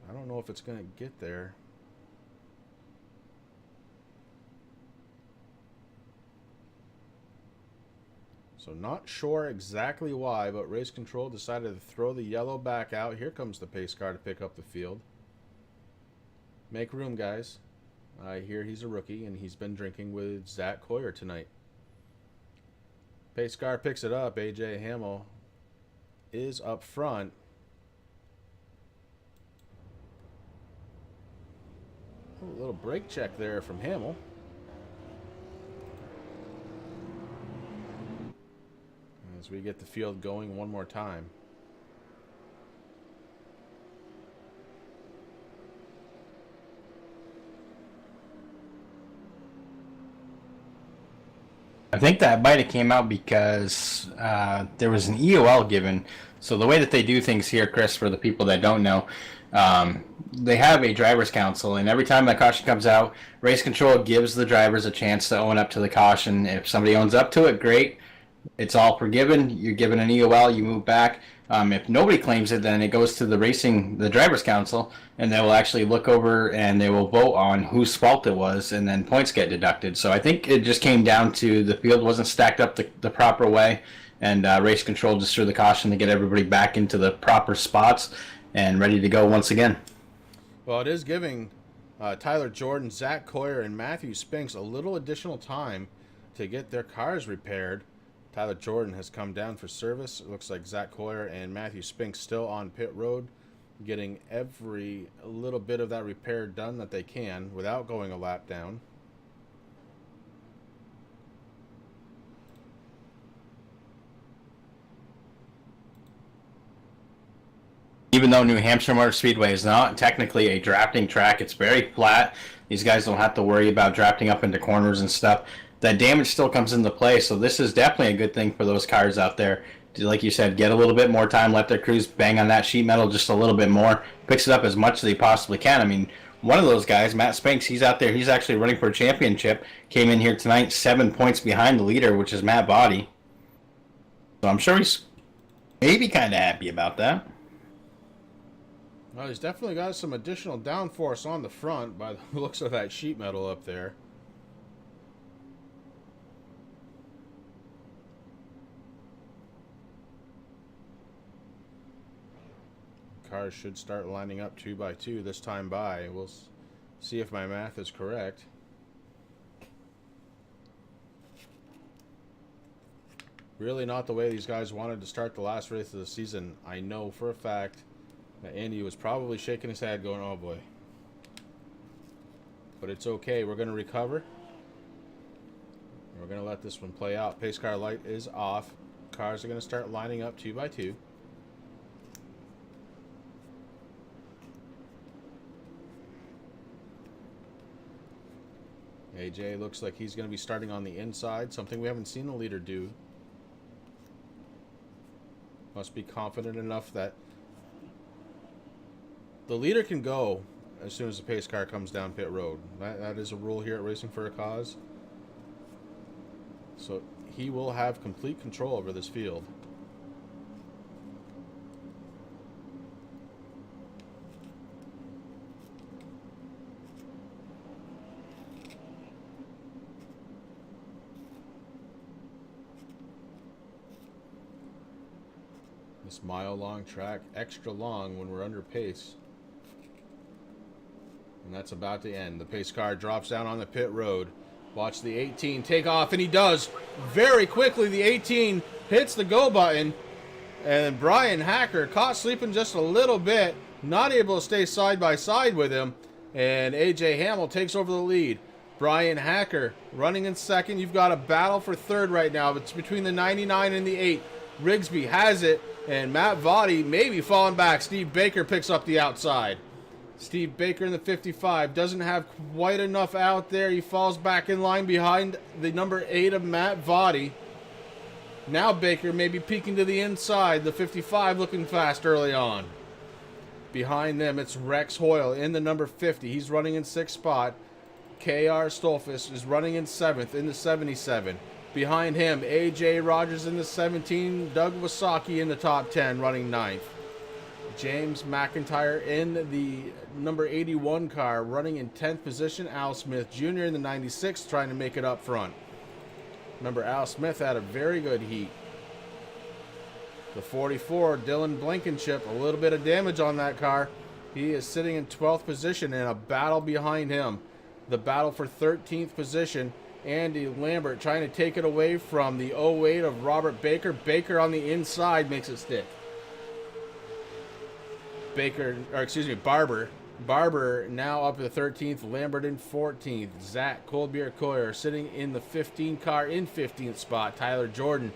I don't know if it's going to get there. So not sure exactly why, but race control decided to throw the yellow back out. Here comes the pace car to pick up the field. Make room, guys. I hear he's a rookie, and he's been drinking with Zach Coyer tonight. Pace car picks it up. AJ Hamel is up front. A little brake check there from Hamel. As we get the field going one more time. I think that might have came out because there was an EOL given. So the way that they do things here, Chris, for the people that don't know, they have a driver's council, and every time that caution comes out, race control gives the drivers a chance to own up to the caution. If somebody owns up to it, great. It's all forgiven. You're given an EOL, you move back. If nobody claims it, then it goes to the driver's council, and they will actually look over and they will vote on whose fault it was, and then points get deducted. So I think it just came down to the field wasn't stacked up the proper way, and race control just threw the caution to get everybody back into the proper spots and ready to go once again. Well, it is giving Tyler Jordan, Zach Coyer, and Matthew Spinks a little additional time to get their cars repaired. Tyler Jordan has come down for service. It looks like Zach Coyer and Matthew Spinks still on pit road, getting every little bit of that repair done that they can without going a lap down. Even though New Hampshire Motor Speedway is not technically a drafting track, it's very flat. These guys don't have to worry about drafting up into corners and stuff. That damage still comes into play, so this is definitely a good thing for those cars out there. Like you said, get a little bit more time, let their crews bang on that sheet metal just a little bit more, picks it up as much as they possibly can. I mean, one of those guys, Matt Spinks, he's out there, he's actually running for a championship, came in here tonight 7 points behind the leader, which is Matt Body. So I'm sure he's maybe kind of happy about that. Well, he's definitely got some additional downforce on the front by the looks of that sheet metal up there. Cars should start lining up 2 by 2 this time by. We'll see if my math is correct. Really not the way these guys wanted to start the last race of the season. I know for a fact that Andy was probably shaking his head going, oh boy. But it's okay. We're going to recover. We're going to let this one play out. Pace car light is off. Cars are going to start lining up 2 by 2. AJ looks like he's going to be starting on the inside, something we haven't seen the leader do. Must be confident enough that the leader can go as soon as the pace car comes down pit road. That is a rule here at Racing for a Cause. So he will have complete control over this field. This mile-long track, extra long when we're under pace. And that's about to end. The pace car drops down on the pit road. Watch the 18 take off, and he does. Very quickly, the 18 hits the go button. And Brian Hacker caught sleeping just a little bit. Not able to stay side by side with him. And AJ Hamel takes over the lead. Brian Hacker running in second. You've got a battle for third right now. It's between the 99 and the 8. Rigsby has it. And Matt Vaughty maybe falling back. Steve Baker picks up the outside. Steve Baker in the 55 doesn't have quite enough out there. He falls back in line behind the number 8 of Matt Vaughty. Now Baker maybe peeking to the inside. The 55 looking fast early on. Behind them, it's Rex Hoyle in the number 50. He's running in 6th spot. KR Stolfus is running in 7th in the 77. Behind him, AJ Rogers in the 17, Doug Wasaki in the top 10, running 9th. James McIntyre in the number 81 car, running in 10th position. Al Smith Jr. in the 96, trying to make it up front. Remember, Al Smith had a very good heat. The 44, Dylan Blankenship, a little bit of damage on that car. He is sitting in 12th position in a battle behind him. The battle for 13th position. Andy Lambert trying to take it away from the 08 of Robert Baker. Baker on the inside makes it stick. Barber. Barber now up to 13th. Lambert in 14th. Zach Coldbeer-Coyer sitting in the 15 car in 15th spot. Tyler Jordan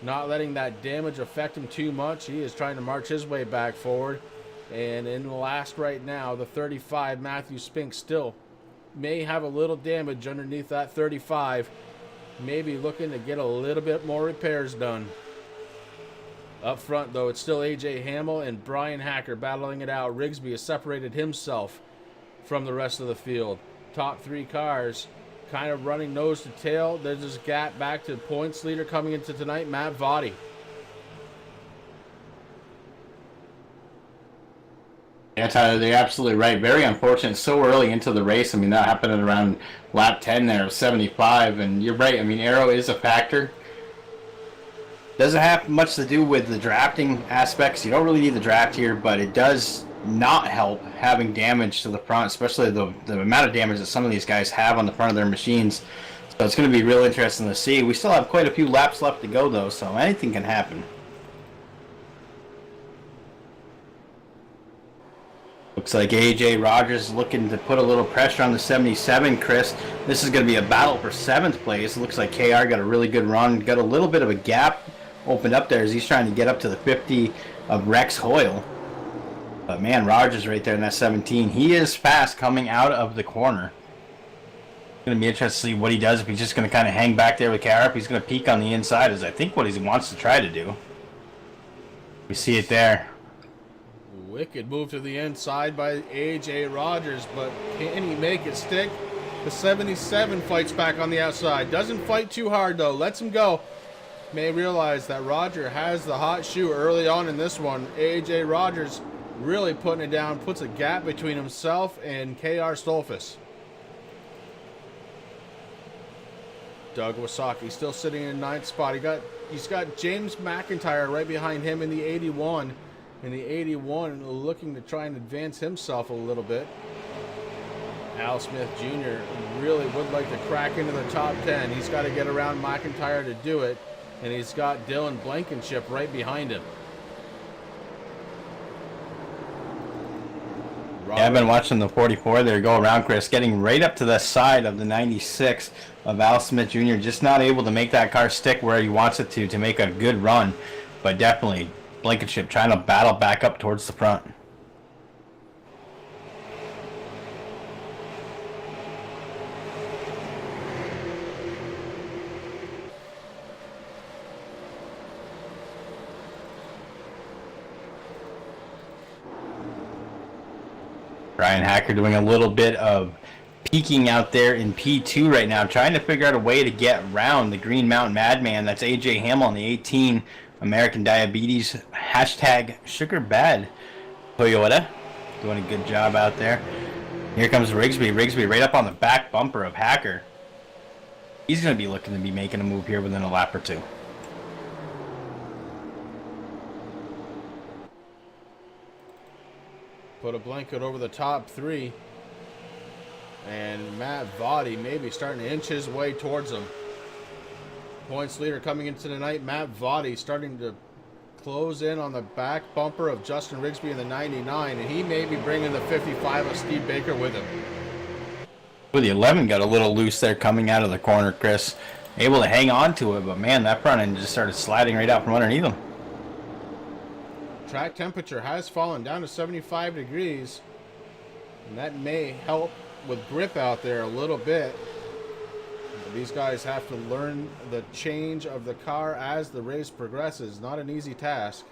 not letting that damage affect him too much. He is trying to march his way back forward. And in last right now, the 35, Matthew Spink, still may have a little damage underneath that 35. Maybe looking to get a little bit more repairs done. Up front, though, it's still AJ Hamel and Brian Hacker battling it out. Rigsby has separated himself from the rest of the field. Top three cars kind of running nose to tail. There's this gap back to points leader coming into tonight, Matt Votty. Yeah, Tyler, they're absolutely right. Very unfortunate. So early into the race. I mean, that happened at around lap 10 there of 75. And you're right. I mean, aero is a factor. Doesn't have much to do with the drafting aspects. You don't really need the draft here, but it does not help having damage to the front, especially the amount of damage that some of these guys have on the front of their machines. So it's going to be real interesting to see. We still have quite a few laps left to go, though, so anything can happen. Looks like AJ Rogers looking to put a little pressure on the 77, Chris. This is going to be a battle for 7th place. It looks like KR got a really good run. Got a little bit of a gap opened up there as he's trying to get up to the 50 of Rex Hoyle. But man, Rogers right there in that 17. He is fast coming out of the corner. It's going to be interesting to see what he does, if he's just going to kind of hang back there with KR, if he's going to peek on the inside, is I think what he wants to try to do. We see it there. Wicked move to the inside by AJ Rogers, but can he make it stick? The 77 fights back on the outside. Doesn't fight too hard, though. Lets him go. May realize that Roger has the hot shoe early on in this one. AJ Rogers really putting it down, puts a gap between himself and KR Stolfus. Doug Wasaki still sitting in 9th spot. He's got James McIntyre right behind him in the 81. And the 81 looking to try and advance himself a little bit. Al Smith Jr. really would like to crack into the top 10. He's got to get around McIntyre to do it. And he's got Dylan Blankenship right behind him. Yeah, I've been watching the 44 there go around, Chris, getting right up to the side of the 96 of Al Smith Jr. Just not able to make that car stick where he wants it to make a good run. But definitely Blankenship trying to battle back up towards the front. Brian Hacker doing a little bit of peeking out there in P2 right now, trying to figure out a way to get around the Green Mountain Madman. That's AJ Hamel on the 18. American Diabetes, hashtag sugar bad. Toyota doing a good job out there. Here comes Rigsby. Rigsby right up on the back bumper of Hacker. He's going to be looking to be making a move here within a lap or two. Put a blanket over the top 3. And Matt Votty maybe starting to inch his way towards him. Points leader coming into the night, Matt Votty starting to close in on the back bumper of Justin Rigsby in the 99, and he may be bringing the 55 of Steve Baker with him. Well, the 11 got a little loose there coming out of the corner, Chris. Able to hang on to it, but man, that front end just started sliding right out from underneath him. Track temperature has fallen down to 75 degrees, and that may help with grip out there a little bit. These guys have to learn the change of the car as the race progresses. Not an easy task.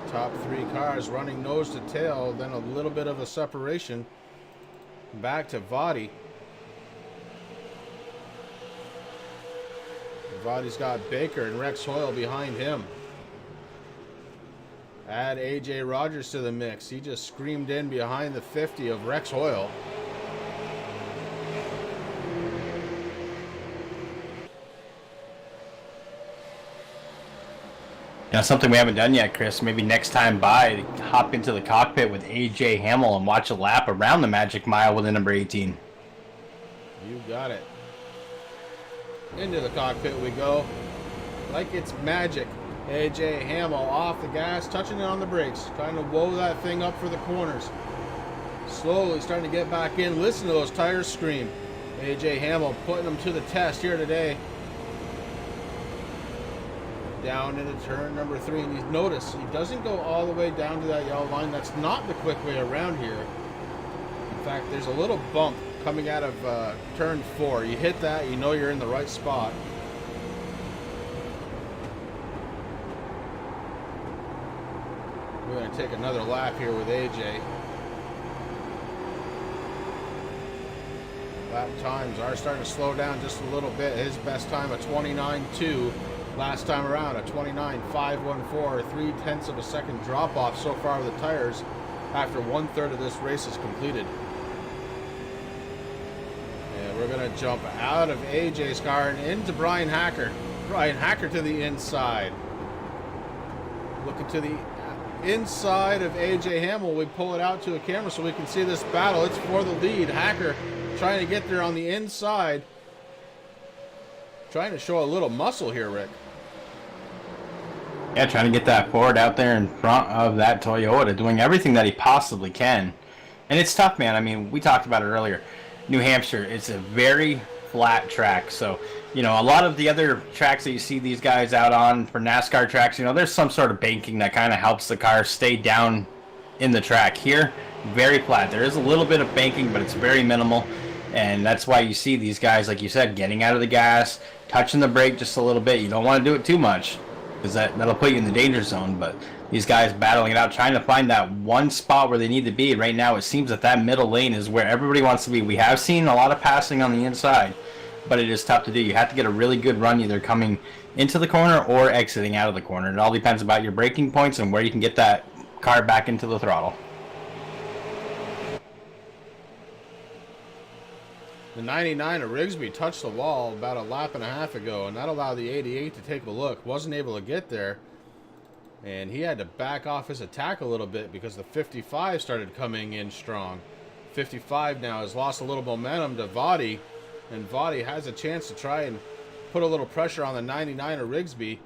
Top 3 cars running nose to tail, then a little bit of a separation. Back to Votty. Votty's got Baker and Rex Hoyle behind him. Add AJ Rogers to the mix. He just screamed in behind the 50 of Rex Hoyle. Now, something we haven't done yet, Chris, maybe next time by, hop into the cockpit with AJ Hamel and watch a lap around the Magic Mile with the number 18. You got it. Into the cockpit we go. Like it's magic. AJ Hamel off the gas, touching it on the brakes, trying to woe that thing up for the corners. Slowly starting to get back in. Listen to those tires scream. AJ Hamel putting them to the test here today. Down into turn number 3, and you notice he doesn't go all the way down to that yellow line. That's not the quick way around here. In fact, there's a little bump coming out of turn 4. You hit that, you know you're in the right spot. We're going to take another lap here with AJ. Lap times are starting to slow down just a little bit. His best time a 29.2. Last time around a 29.514, 3/10 of a second drop off so far with the tires after 1/3 of this race is completed. And we're going to jump out of AJ's car and into Brian Hacker. Brian Hacker to the inside. Looking to the inside of AJ Hamel. We pull it out to a camera so we can see this battle. It's for the lead. Hacker trying to get there on the inside. Trying to show a little muscle here, Rick. Yeah, trying to get that Ford out there in front of that Toyota, doing everything that he possibly can. And it's tough, man. I mean, we talked about it earlier. New Hampshire, it's a very flat track. So, you know, a lot of the other tracks that you see these guys out on for NASCAR tracks, you know, there's some sort of banking that kind of helps the car stay down in the track. Here, very flat. There is a little bit of banking, but it's very minimal. And that's why you see these guys, like you said, getting out of the gas, touching the brake just a little bit. You don't want to do it too much, because that'll put you in the danger zone. But these guys battling it out, trying to find that one spot where they need to be. Right now, it seems that that middle lane is where everybody wants to be. We have seen a lot of passing on the inside, but it is tough to do. You have to get a really good run either coming into the corner or exiting out of the corner. It all depends about your braking points and where you can get that car back into the throttle. The 99 of Rigsby touched the wall about a lap and a half ago, and that allowed the 88 to take a look. Wasn't able to get there, and he had to back off his attack a little bit because the 55 started coming in strong. 55 now has lost a little momentum to Vadi, and Vadi has a chance to try and put a little pressure on the 99 of Rigsby,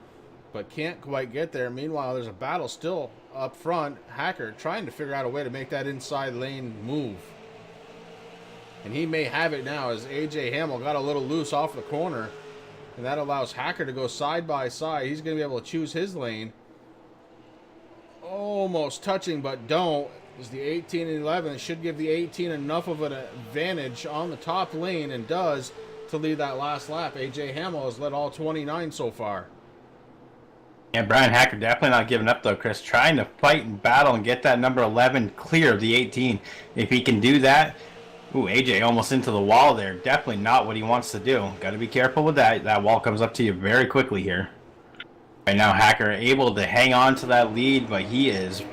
but can't quite get there. Meanwhile, there's a battle still up front. Hacker trying to figure out a way to make that inside lane move. And he may have it now as AJ Hamel got a little loose off the corner. And that allows Hacker to go side by side. He's going to be able to choose his lane. Almost touching, but don't. Is the 18 and 11. It should give the 18 enough of an advantage on the top lane, and does, to lead that last lap. AJ Hamel has led all 29 so far. Yeah, Brian Hacker definitely not giving up, though, Chris. Trying to fight and battle and get that number 11 clear of the 18. If he can do that... Ooh, AJ almost into the wall there. Definitely not what he wants to do. Got to be careful with that. That wall comes up to you very quickly here. Right now, Hacker able to hang on to that lead, but he is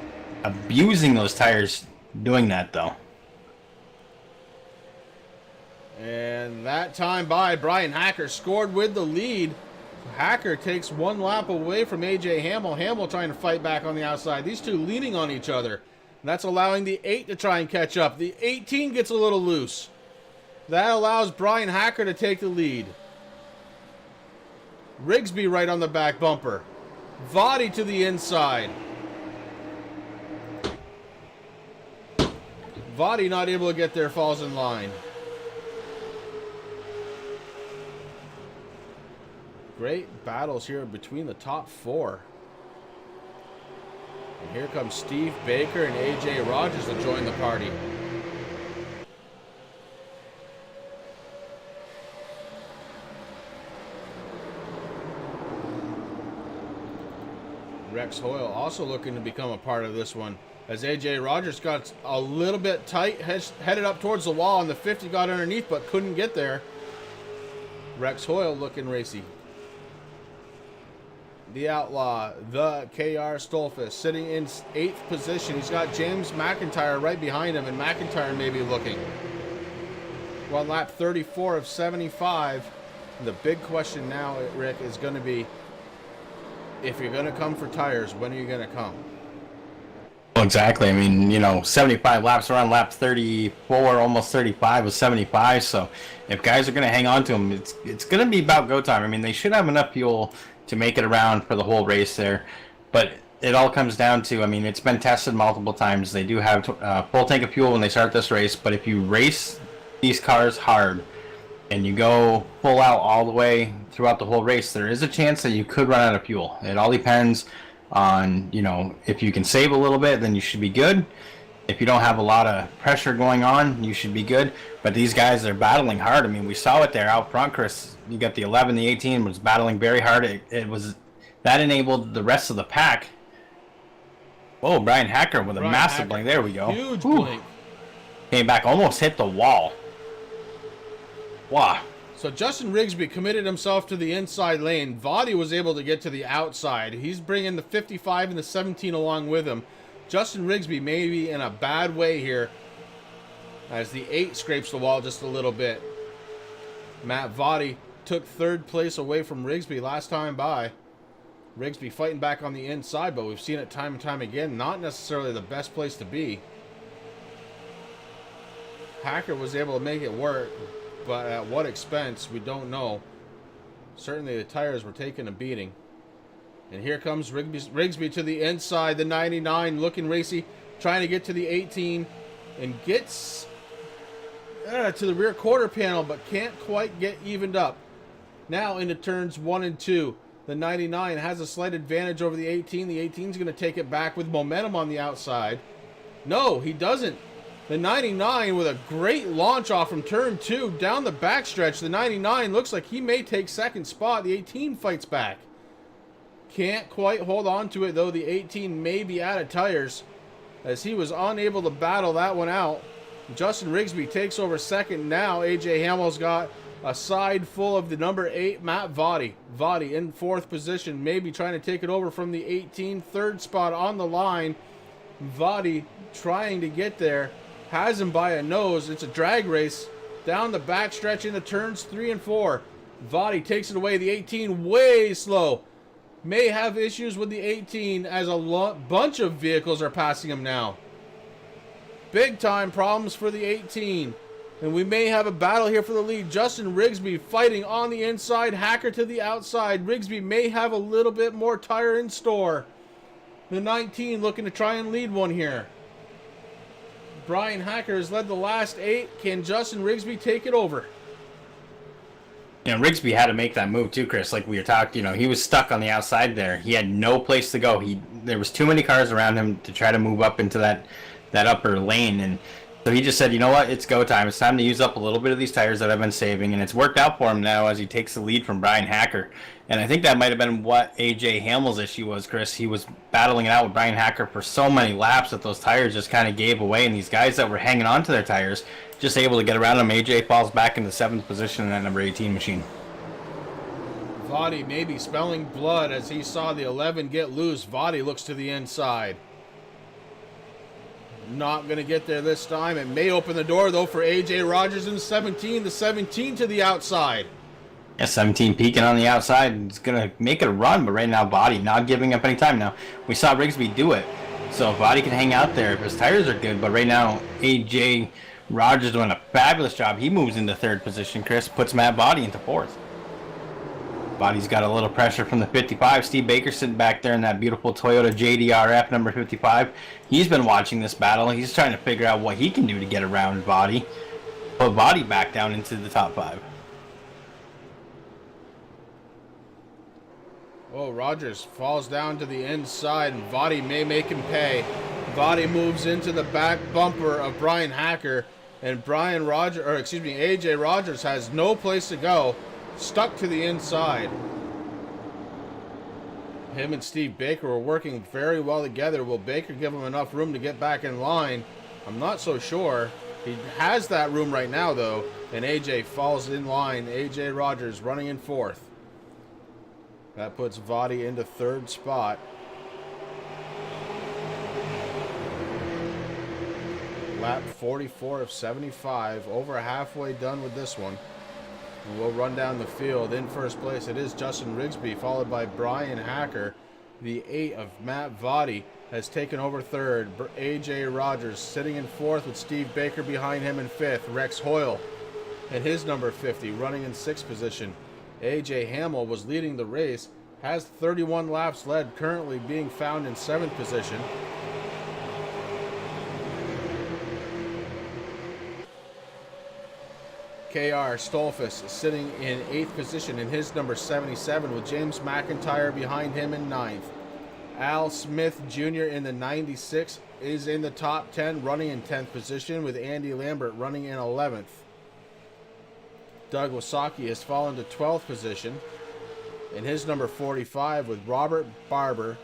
abusing those tires doing that, though. And that time by, Brian Hacker scored with the lead. Hacker takes one lap away from AJ Hamel. Hamel trying to fight back on the outside. These two leaning on each other. And that's allowing the 8 to try and catch up. The 18 gets a little loose. That allows Brian Hacker to take the lead. Rigsby right on the back bumper. Vadi to the inside. Vadi not able to get there, falls in line. Great battles here between the top 4. And here comes Steve Baker and AJ Rogers to join the party. Rex Hoyle also looking to become a part of this one, as AJ Rogers got a little bit tight, headed up towards the wall, and the 50 got underneath but couldn't get there. Rex Hoyle looking racy. The Outlaw, the KR Stolfus, sitting in 8th position. He's got James McIntyre right behind him, and McIntyre may be looking. One lap 34 of 75. The big question now, Rick, is going to be, if you're going to come for tires, when are you going to come? Well, exactly. I mean, you know, 75 laps around lap 34, almost 35 was 75. So if guys are going to hang on to them, it's going to be about go time. I mean, they should have enough fuel to make it around for the whole race there. But it all comes down to, I mean, it's been tested multiple times. They do have full tank of fuel when they start this race. But if you race these cars hard and you go full out all the way throughout the whole race, there is a chance that you could run out of fuel. It all depends on, you know, if you can save a little bit, then you should be good. If you don't have a lot of pressure going on, you should be good. But these guys, they're battling hard. I mean, we saw it there out front, Chris. You got the 11, the 18 was battling very hard. It was that enabled the rest of the pack. Whoa, Brian Hacker with a massive blink. There we go. Huge blink. Came back, almost hit the wall. Wow. So Justin Rigsby committed himself to the inside lane. Vadi was able to get to the outside. He's bringing the 55 and the 17 along with him. Justin Rigsby may be in a bad way here as the 8 scrapes the wall just a little bit. Matt Vadi took third place away from Rigsby last time by. Rigsby fighting back on the inside, but we've seen it time and time again. Not necessarily the best place to be. Hacker was able to make it work, but at what expense, we don't know. Certainly the tires were taking a beating. And here comes Rigsby to the inside, the 99, looking racy, trying to get to the 18, and gets to the rear quarter panel, but can't quite get evened up. Now into turns 1 and 2. The 99 has a slight advantage over the 18. The 18 is going to take it back with momentum on the outside. No, he doesn't. The 99 with a great launch off from turn 2 down the backstretch. The 99 looks like he may take second spot. The 18 fights back. Can't quite hold on to it though. The 18 may be out of tires as he was unable to battle that one out. Justin Rigsby takes over second now. AJ Hamel's got a side full of the number 8, Matt Vadi. Vadi in 4th position, maybe trying to take it over from the 18. Third spot on the line. Vadi trying to get there. Has him by a nose. It's a drag race down the backstretch into turns 3 and 4. Vadi takes it away. The 18 way slow. May have issues with the 18 as a bunch of vehicles are passing him now. Big time problems for the 18. And we may have a battle here for the lead. Justin Rigsby fighting on the inside. Hacker to the outside. Rigsby may have a little bit more tire in store. The 19 looking to try and lead one here. Brian Hacker has led the last 8. Can Justin Rigsby take it over? You know, Rigsby had to make that move too, Chris. Like we were talking, you know, he was stuck on the outside there. He had no place to go. There was too many cars around him to try to move up into that upper lane, and so he just said, you know what, it's go time. It's time to use up a little bit of these tires that I've been saving, and it's worked out for him now as he takes the lead from Brian Hacker. And I think that might have been what AJ Hamel's issue was, Chris. He was battling it out with Brian Hacker for so many laps that those tires just kind of gave away, and these guys that were hanging on to their tires just able to get around him. AJ falls back into 7th position in that number 18 machine. Vadi maybe spelling blood as he saw the 11 get loose. Vadi looks to the inside. Not going to get there this time. It may open the door, though, for AJ Rogers in 17. The 17 to the outside. Yeah, 17 peeking on the outside. It's going to make it a run, but right now, Vadi not giving up any time now. We saw Rigsby do it, so Vadi can hang out there if his tires are good, but right now, AJ Rogers doing a fabulous job. He moves into 3rd position, Chris, puts Matt Vadi into 4th. Vadi's got a little pressure from the 55. Steve Baker sitting back there in that beautiful Toyota JDRF number 55. He's been watching this battle. He's trying to figure out what he can do to get around Vadi. Put Vadi back down into the top 5. Oh, Rogers falls down to the inside, and Vadi may make him pay. Vadi moves into the back bumper of Brian Hacker, and AJ Rogers has no place to go. Stuck to the inside. Him and Steve Baker were working very well together. Will Baker give him enough room to get back in line? I'm not so sure. He has that room right now, though, and AJ falls in line. AJ Rogers running in 4th. That puts Vadi into 3rd spot. Lap 44 of 75. Over halfway done with this one. And we'll run down the field. In 1st place, it is Justin Rigsby, followed by Brian Hacker. The 8 of Matt Votty has taken over third. AJ Rogers sitting in fourth with Steve Baker behind him in fifth. Rex Hoyle and his number 50 running in sixth position. AJ Hamel was leading the race, has 31 laps led, currently being found in seventh position. KR Stolfus sitting in 8th position in his number 77 with James McIntyre behind him in 9th. Al Smith Jr. in the 96 is in the top 10 running in 10th position with Andy Lambert running in 11th. Doug Wasaki has fallen to 12th position in his number 45 with Robert Barber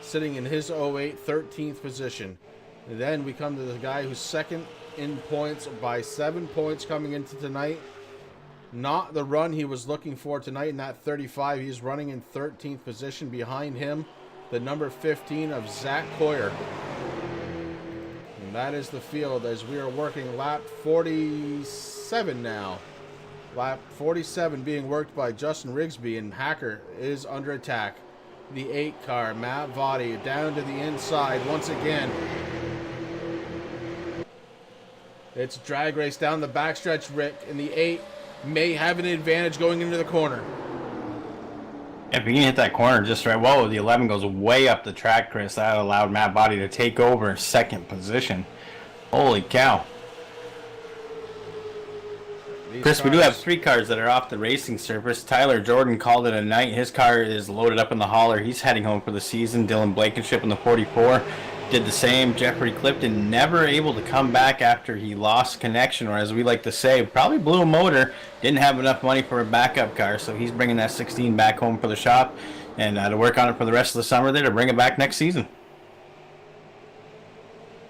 sitting in his 08 13th position. And then we come to the guy who's second in points by 7 points coming into tonight. Not the run he was looking for tonight in that 35. He's running in 13th position. Behind him, the number 15 of Zach Coyer. And that is the field as we are working lap 47 now. Lap 47 being worked by Justin Rigsby, and Hacker is under attack. The 8 car, Matt Votty, down to the inside once again. It's drag race down the backstretch, Rick, and the 8 may have an advantage going into the corner. If you can hit that corner just right, whoa, the 11 goes way up the track, Chris. That allowed Matt Votty to take over second position. Holy cow. Chris, we do have 3 cars that are off the racing surface. Tyler Jordan called it a night. His car is loaded up in the hauler. He's heading home for the season. Dylan Blankenship in the 44 did the same. Jeffrey Clifton never able to come back after he lost connection, or as we like to say, probably blew a motor. Didn't have enough money for a backup car, so he's bringing that 16 back home for the shop and to work on it for the rest of the summer there to bring it back next season.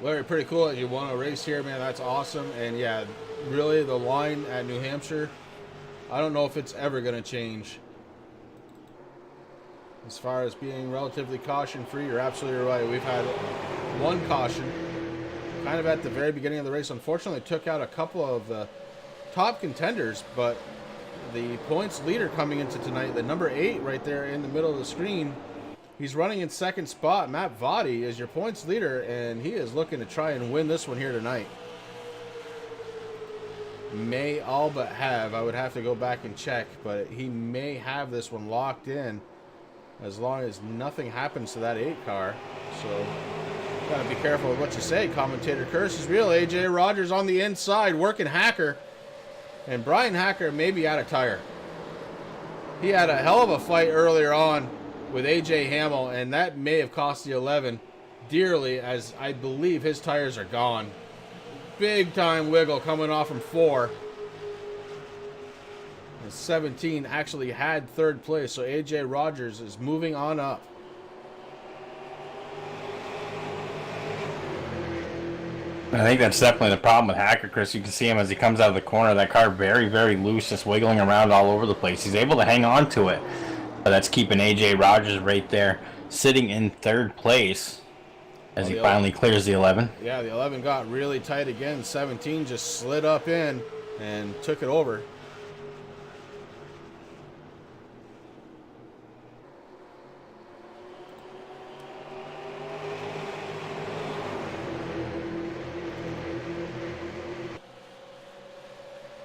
Larry, pretty cool that you won a race here, man. That's awesome. And yeah, really, the line at New Hampshire, I don't know if it's ever going to change. As far as being relatively caution-free, you're absolutely right. We've had one caution kind of at the very beginning of the race. Unfortunately, took out a couple of the top contenders, but the points leader coming into tonight, the number 8 right there in the middle of the screen, he's running in second spot. Matt Votty is your points leader, and he is looking to try and win this one here tonight. May all but have. I would have to go back and check, but he may have this one locked in as long as nothing happens to that 8 car. So gotta be careful with what you say. Commentator curse is real. AJ Rogers on the inside working Hacker, and Brian Hacker may be out of tire. He had a hell of a fight earlier on with AJ Hamel, and that may have cost the 11 dearly, as I believe his tires are gone. Big time wiggle coming off from 4. And 17 actually had third place, so AJ Rogers is moving on up. I think that's definitely the problem with Hacker, Chris. You can see him as he comes out of the corner. That car very, very loose, just wiggling around all over the place. He's able to hang on to it. But that's keeping AJ Rogers right there, sitting in third place as he finally clears the 11. Yeah, the 11 got really tight again. 17 just slid up in and took it over.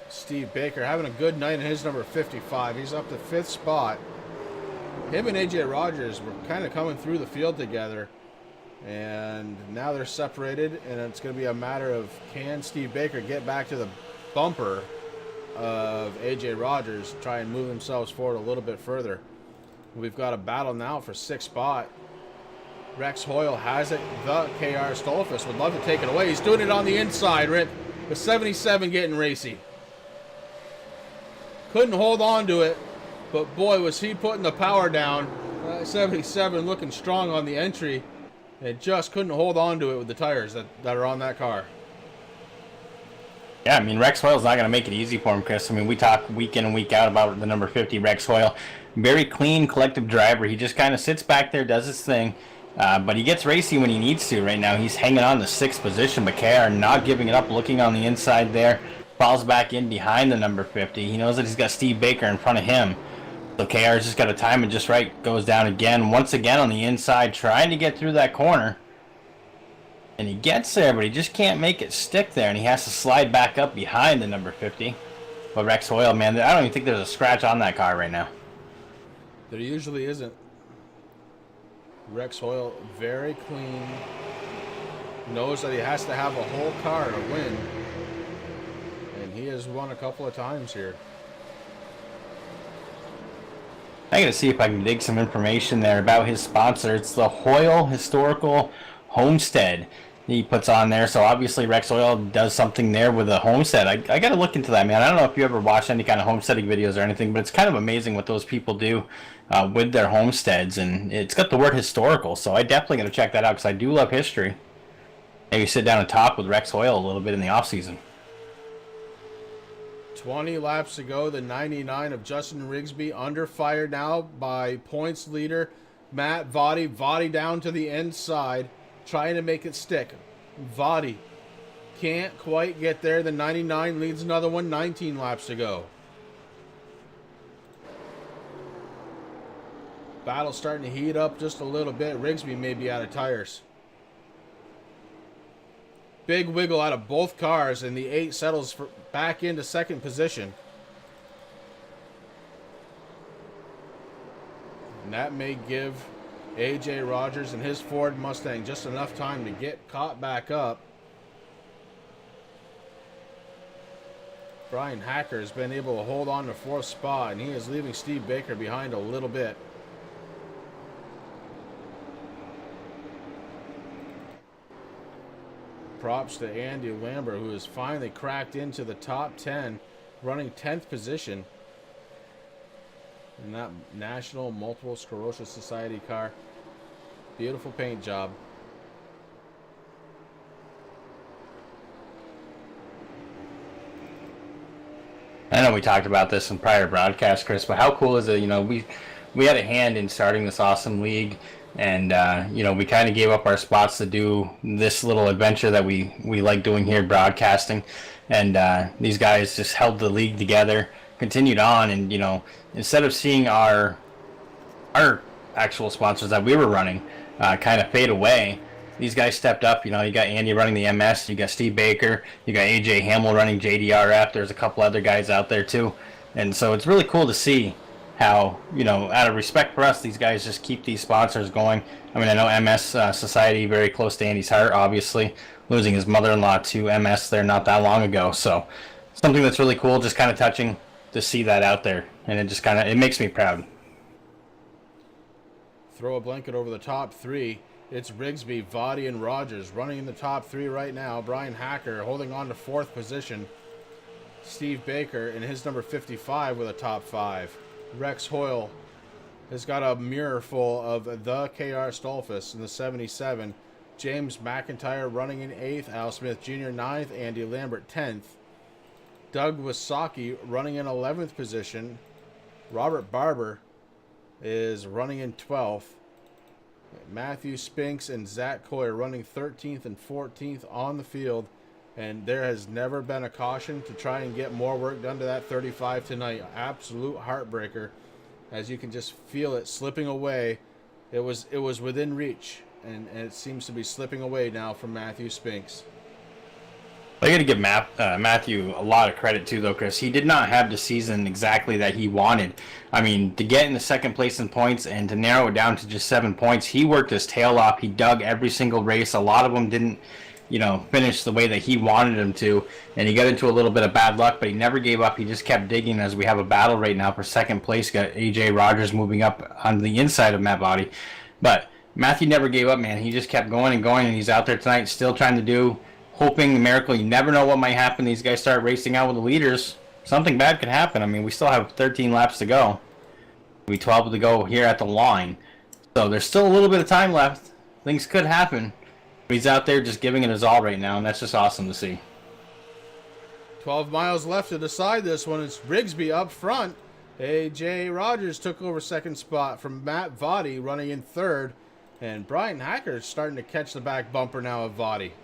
Steve Baker having a good night in his number 55. He's up to 5th spot. Him and AJ Rogers were kind of coming through the field together, and now they're separated, and it's going to be a matter of, can Steve Baker get back to the bumper of AJ Rogers, try and move themselves forward a little bit further. We've got a battle now for 6th spot. Rex Hoyle has it. The KR Stolfus would love to take it away. He's doing it on the inside, Rip. The 77 getting racy. Couldn't hold on to it, but boy, was he putting the power down. 77 looking strong on the entry, and just couldn't hold on to it with the tires that are on that car. Yeah, I mean, Rex Hoyle's not going to make it easy for him, Chris. I mean, we talk week in and week out about the number 50, Rex Hoyle. Very clean, collective driver. He just kind of sits back there, does his thing, but he gets racy when he needs to. Right now, he's hanging on to 6th position, but KR not giving it up, looking on the inside there. Falls back in behind the number 50. He knows that he's got Steve Baker in front of him. So KR's just got to time it just right. Goes down again, once again on the inside, trying to get through that corner. And he gets there, but he just can't make it stick there. And he has to slide back up behind the number 50. But Rex Hoyle, man, I don't even think there's a scratch on that car right now. There usually isn't. Rex Hoyle, very clean. Knows that he has to have a whole car to win. And he has won a couple of times here. I gotta see if I can dig some information there about his sponsor. It's the Hoyle Historical Homestead he puts on there. So obviously Rex Hoyle does something there with a homestead. I gotta look into that, man. I don't know if you ever watched any kind of homesteading videos or anything, but it's kind of amazing what those people do with their homesteads. And it's got the word historical, so I definitely gotta check that out because I do love history. Maybe sit down and talk with Rex Hoyle a little bit in the off season. 20 laps to go, the 99 of Justin Rigsby under fire now by points leader Matt Vadi. Vadi down to the inside, trying to make it stick. Vadi can't quite get there. The 99 leads another one, 19 laps to go. Battle starting to heat up just a little bit. Rigsby may be out of tires. Big wiggle out of both cars, and the 8 settles back into second position. And that may give AJ Rogers and his Ford Mustang just enough time to get caught back up. Brian Hacker has been able to hold on to 4th spot, and he is leaving Steve Baker behind a little bit. Props to Andy Lambert, who has finally cracked into the top 10, running 10th position in that National Multiple Sclerosis Society car. Beautiful paint job. I know we talked about this in prior broadcasts, Chris, but how cool is it? You know, we had a hand in starting this awesome league. And, you know, we kind of gave up our spots to do this little adventure that we like doing here, broadcasting. And these guys just held the league together, continued on. And, you know, instead of seeing our actual sponsors that we were running kind of fade away, these guys stepped up. You know, you got Andy running the MS, you got Steve Baker, you got AJ Hamel running JDRF. There's a couple other guys out there, too. And so it's really cool to see how, you know, out of respect for us, these guys just keep these sponsors going. I mean, I know MS Society, very close to Andy's heart, obviously, losing his mother-in-law to MS there not that long ago. So something that's really cool, just kind of touching to see that out there. And it just kind of, it makes me proud. Throw a blanket over the top 3. It's Rigsby, Vadi, and Rogers running in the top 3 right now. Brian Hacker holding on to 4th position. Steve Baker in his number 55 with a top 5. Rex Hoyle has got a mirror full of the KR Stolfus in the 77. James McIntyre running in 8th. Al Smith Jr. 9th. Andy Lambert 10th. Doug Wasaki running in 11th position. Robert Barber is running in 12th. Matthew Spinks and Zach Coy are running 13th and 14th on the field. And there has never been a caution to try and get more work done to that 35 tonight. Absolute heartbreaker, as you can just feel it slipping away. It was within reach, and it seems to be slipping away now from Matthew Spinks. I got to give Matthew a lot of credit too, though, Chris. He did not have the season exactly that he wanted. I mean, to get in the second place in points and to narrow it down to just 7 points, he worked his tail off. He dug every single race. A lot of them didn't, you know, finish the way that he wanted him to, and he got into a little bit of bad luck, but he never gave up. He just kept digging. As we have a battle right now for second place, got AJ Rogers moving up on the inside of Matt Vadi, but Matthew never gave up, man. He just kept going and going, and he's out there tonight still trying to do, hoping the miracle. You never know what might happen. These guys start racing out with the leaders. Something bad could happen. I mean, we still have 13 laps to go. It'll be 12 to go here at the line, so there's still a little bit of time left. Things could happen. He's out there just giving it his all right now, and that's just awesome to see. 12 miles left to decide this one. It's Rigsby up front. AJ Rogers took over second spot from Matt Vadi running in 3rd. And Brian Hacker is starting to catch the back bumper now of Vadi.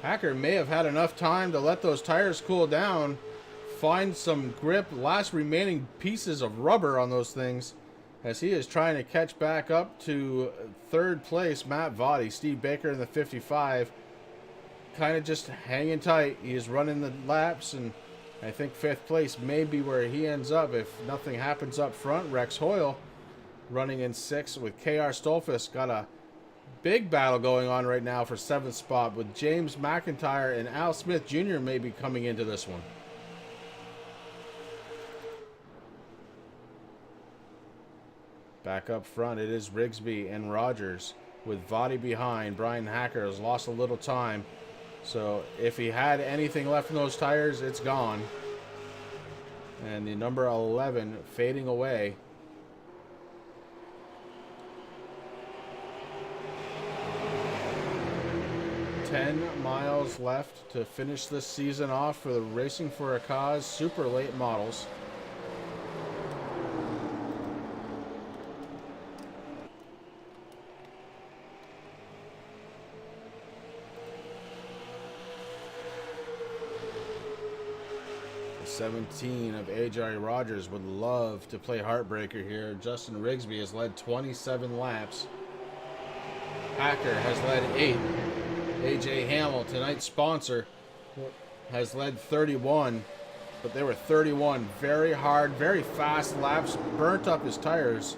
Hacker may have had enough time to let those tires cool down. find some grip, last remaining pieces of rubber on those things, as he is trying to catch back up to third place. Matt Votty, Steve Baker in the 55, kind of just hanging tight. He is running the laps, and I think fifth place may be where he ends up if nothing happens up front. Rex Hoyle running in sixth with KR Stolfus. Got a big battle going on right now for seventh spot with James McIntyre and Al Smith Jr. may be coming into this one. Back up front, it is Rigsby and Rogers with Votty behind. Brian Hacker has lost a little time, so if he had anything left in those tires, it's gone. And the number 11 fading away. "10 miles left to finish this season off for the Racing for a Cause super late models." The 17 of AJ Rogers would love to play heartbreaker here. Justin Rigsby has led 27 laps. Hacker has led 8. AJ Hamel, tonight's sponsor, has led 31, but they were 31 very hard, very fast laps, burnt up his tires,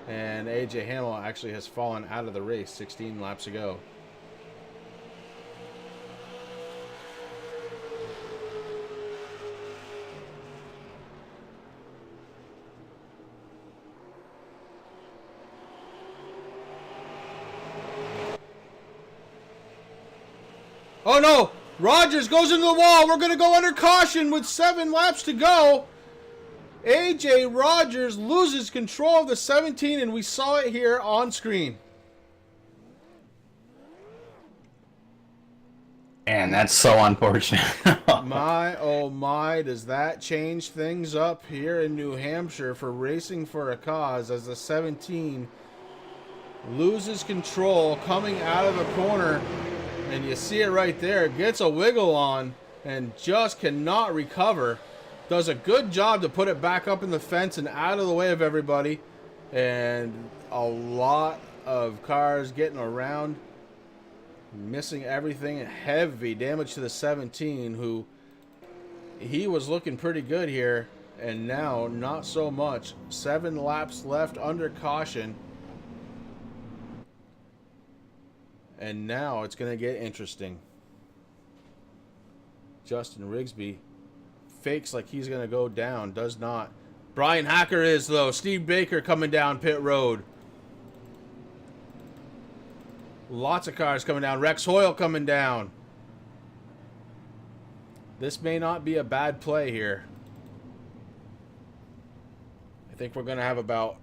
and AJ Hamel actually has fallen out of the race 16 laps ago. Oh no! Rogers goes into the wall. We're going to go under caution with 7 laps to go. AJ Rogers loses control of the 17, and we saw it here on screen. And that's so unfortunate. My, oh my, does that change things up here in New Hampshire for Racing for a Cause as the 17 loses control coming out of the corner. And you see it right there. Gets a wiggle on and just cannot recover. Does a good job to put it back up in the fence and out of the way of everybody. And a lot of cars getting around. Missing everything. Heavy damage to the 17, who he was looking pretty good here. And now not so much. 7 laps left under caution. And now it's going to get interesting. Justin Rigsby fakes like he's going to go down. Does not. Brian Hacker is, though. Steve Baker coming down pit road. Lots of cars coming down. Rex Hoyle coming down. This may not be a bad play here. I think we're going to have about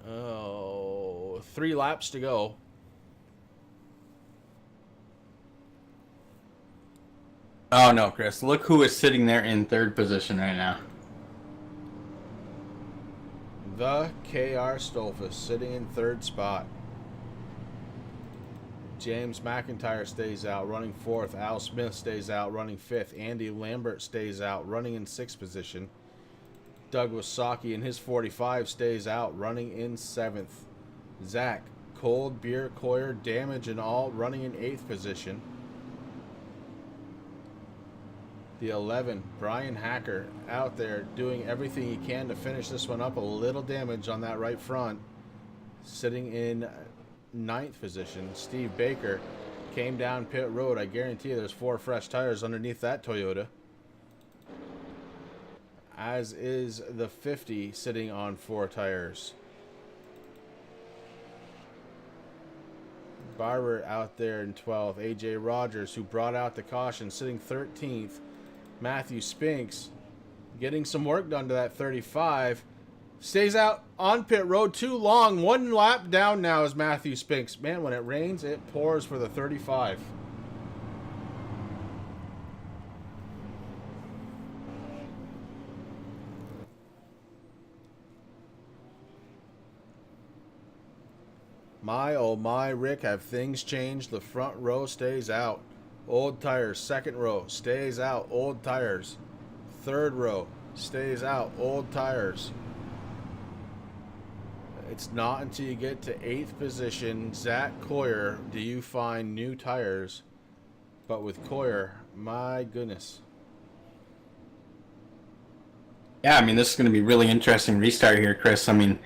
3 laps to go. Oh no, Chris. Look who is sitting there in third position right now. The KR Stolfus sitting in third spot. James McIntyre stays out, running fourth. Al Smith stays out, running fifth. Andy Lambert stays out, running in sixth position. Doug Wasaki in his 45 stays out, running in seventh. Zach, cold beer, Coyer, damage and all, running in eighth position. The 11, Brian Hacker, out there doing everything he can to finish this one up. A little damage on that right front. Sitting in ninth position. Steve Baker came down pit road. I guarantee you there's 4 fresh tires underneath that Toyota. As is the 50 sitting on 4 tires. Barber out there in 12th. AJ Rogers, who brought out the caution, sitting 13th. Matthew Spinks getting some work done to that 35. Stays out on pit road too long. 1 lap down now is Matthew Spinks. Man, when it rains, it pours for the 35. My, oh my, Rick, have things changed? The front row stays out. Old tires, second row, stays out. Old tires. Third row stays out. Old tires. It's not until you get to 8th position, Zach Coyer, do you find new tires. But with Coyer, my goodness. Yeah, I mean, this is going to be really interesting restart here, Chris. I mean,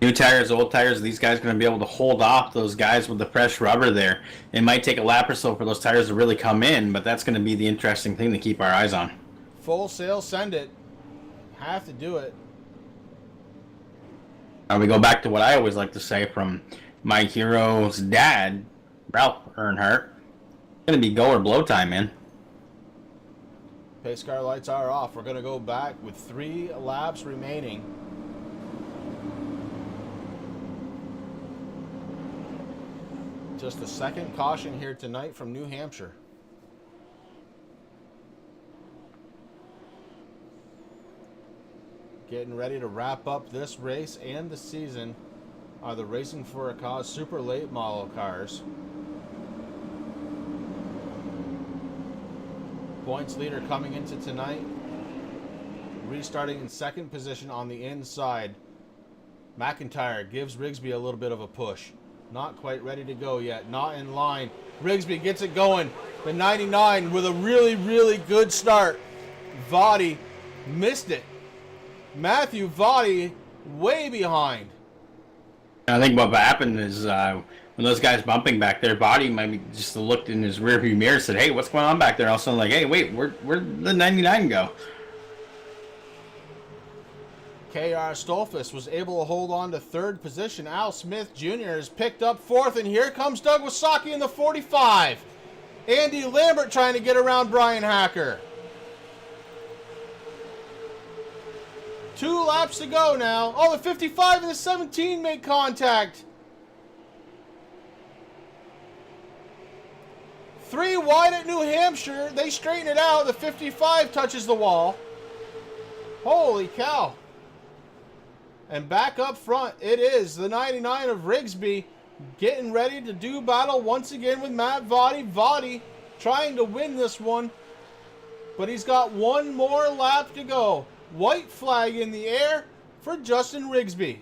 new tires, old tires, these guys are going to be able to hold off those guys with the fresh rubber there. It might take a lap or so for those tires to really come in, but that's going to be the interesting thing to keep our eyes on. Full sail, send it. Have to do it. We go back to what I always like to say from my hero's dad, Ralph Earnhardt. It's going to be go or blow time, man. Pace car lights are off. We're going to go back with 3 laps remaining. Just the second caution here tonight from New Hampshire. Getting ready to wrap up this race and the season are the Racing for a Cause super late model cars. Points leader coming into tonight. Restarting in 2nd position on the inside. McIntyre gives Rigsby a little bit of a push. Not quite ready to go yet. Not in line. Rigsby gets it going. The 99 with a really, really good start. Vadi missed it. Matthew Vadi way behind. I think what happened is when those guys bumping back there, Vadi might be just looked in his rearview mirror and said, hey, what's going on back there? And all of a sudden, like, hey, wait, where'd the 99 go? KR Stolfus was able to hold on to 3rd position. Al Smith Jr. has picked up 4th, and here comes Doug Wasaki in the 45. Andy Lambert trying to get around Brian Hacker. 2 laps to go now. Oh, the 55 and the 17 make contact. 3 wide at New Hampshire. They straighten it out. The 55 touches the wall. Holy cow. And back up front, it is the 99 of Rigsby getting ready to do battle once again with Matt Vadi. Vadi trying to win this one, but he's got 1 more lap to go. White flag in the air for Justin Rigsby.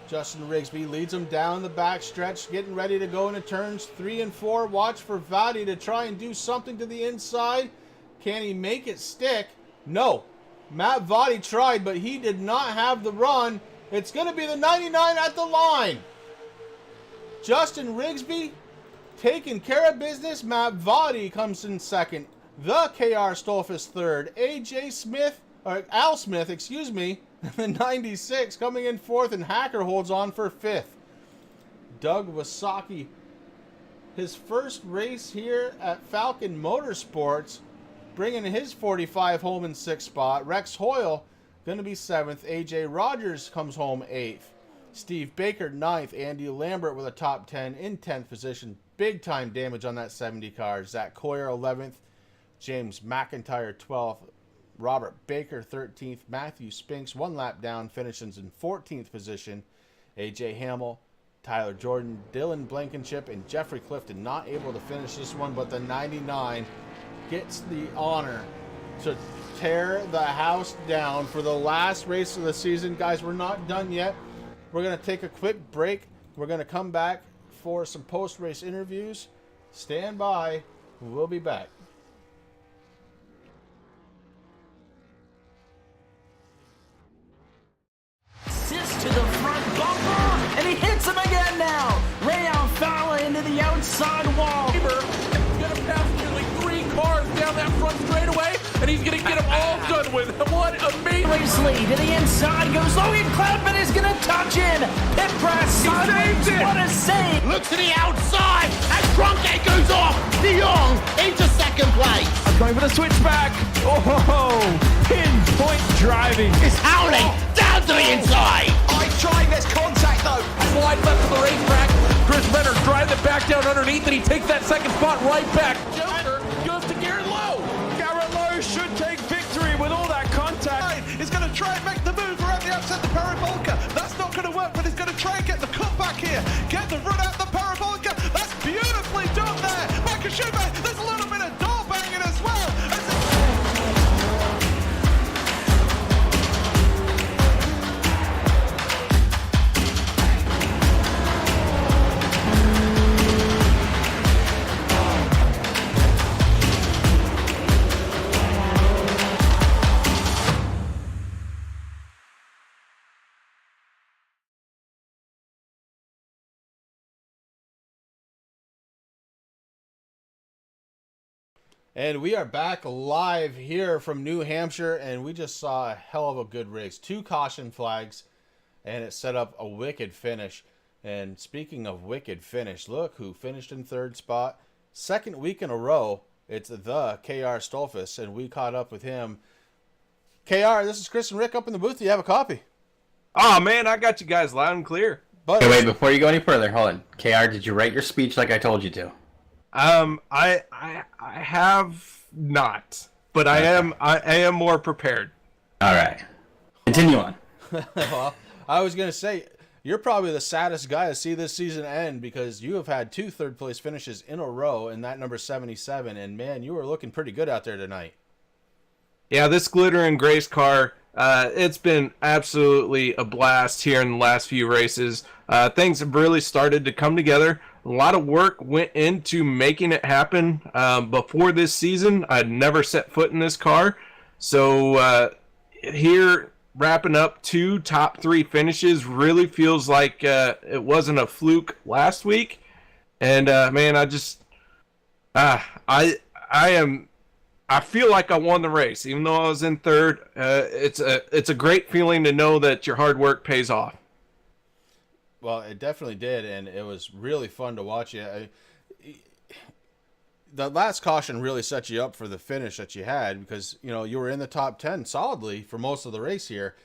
Justin Rigsby leads him down the back stretch, getting ready to go into turns 3 and 4. Watch for Vadi to try and do something to the inside. Can he make it stick? No. Matt Vadi tried, but he did not have the run. It's going to be the 99 at the line. Justin Rigsby taking care of business. Matt Vadi comes in 2nd. The KR Stolfus 3rd. AJ Smith, or Al Smith, excuse me, the 96 coming in 4th, and Hacker holds on for 5th. Doug Wasaki, his first race here at Falcon Motorsports, bringing his 45 home in 6th spot. Rex Hoyle going to be 7th. AJ Rogers comes home 8th. Steve Baker 9th. Andy Lambert with a top 10 in 10th position. Big time damage on that 70 car. Zach Coyer 11th. James McIntyre 12th. Robert Baker 13th. Matthew Spinks 1 lap down, finishes in 14th position. AJ Hamel, Tyler Jordan, Dylan Blankenship, and Jeffrey Clifton not able to finish this one, but the 99 gets the honor to tear the house down for the last race of the season. Guys, we're not done yet. We're going to take a quick break. We're going to come back for some post-race interviews. Stand by. We'll be back. To the front bumper, and he hits him again now. Rayon Fowler into the outside wall. He's going to pass nearly 3 cars down that front straightaway, and he's going to get them all done with. What amazing. Lee to the inside goes Logan Cloudman is going to touch in. Pit press. saved it. What a save. Look to the outside as Cronkite goes off. De Jong into 2nd place. Going for the switchback. Oh, pinpoint driving. It's howling down to the inside. I tried, there's contact though. Slide left of the racetrack. Chris Benner drives it back down underneath, and he takes that 2nd spot right back. Joker goes to Garrett Lowe. Garrett Lowe should take victory with all that contact. He's going to try and make the move around the outside the Parabolka. That's not going to work, but he's going to try and get the cutback here. Get the run out the Parabolka. That's beautiful. And we are back live here from New Hampshire, and we just saw a hell of a good race. 2 caution flags, and it set up a wicked finish. And speaking of wicked finish, look who finished in 3rd spot. 2nd week in a row, it's the KR Stolfus, and we caught up with him. KR, this is Chris and Rick up in the booth. Do you have a copy? Oh, man, I got you guys loud and clear. But Okay, wait, before you go any further, hold on. KR, did you write your speech like I told you to? I have not, but I am more prepared. All right. Continue on. Well, I was going to say, you're probably the saddest guy to see this season end because you have had 2 third-place finishes in a row, and that number 77, and man, you were looking pretty good out there tonight. Yeah, this glitter and grace car, it's been absolutely a blast here in the last few races. Things have really started to come together. A lot of work went into making it happen. Before this season, I'd never set foot in this car. So here, wrapping up 2 top 3 finishes really feels like it wasn't a fluke last week. And man, I feel like I won the race, even though I was in 3rd. It's a great feeling to know that your hard work pays off. Well, it definitely did, and it was really fun to watch you. The last caution really set you up for the finish that you had because, you know, you were in the top 10 solidly for most of the race here.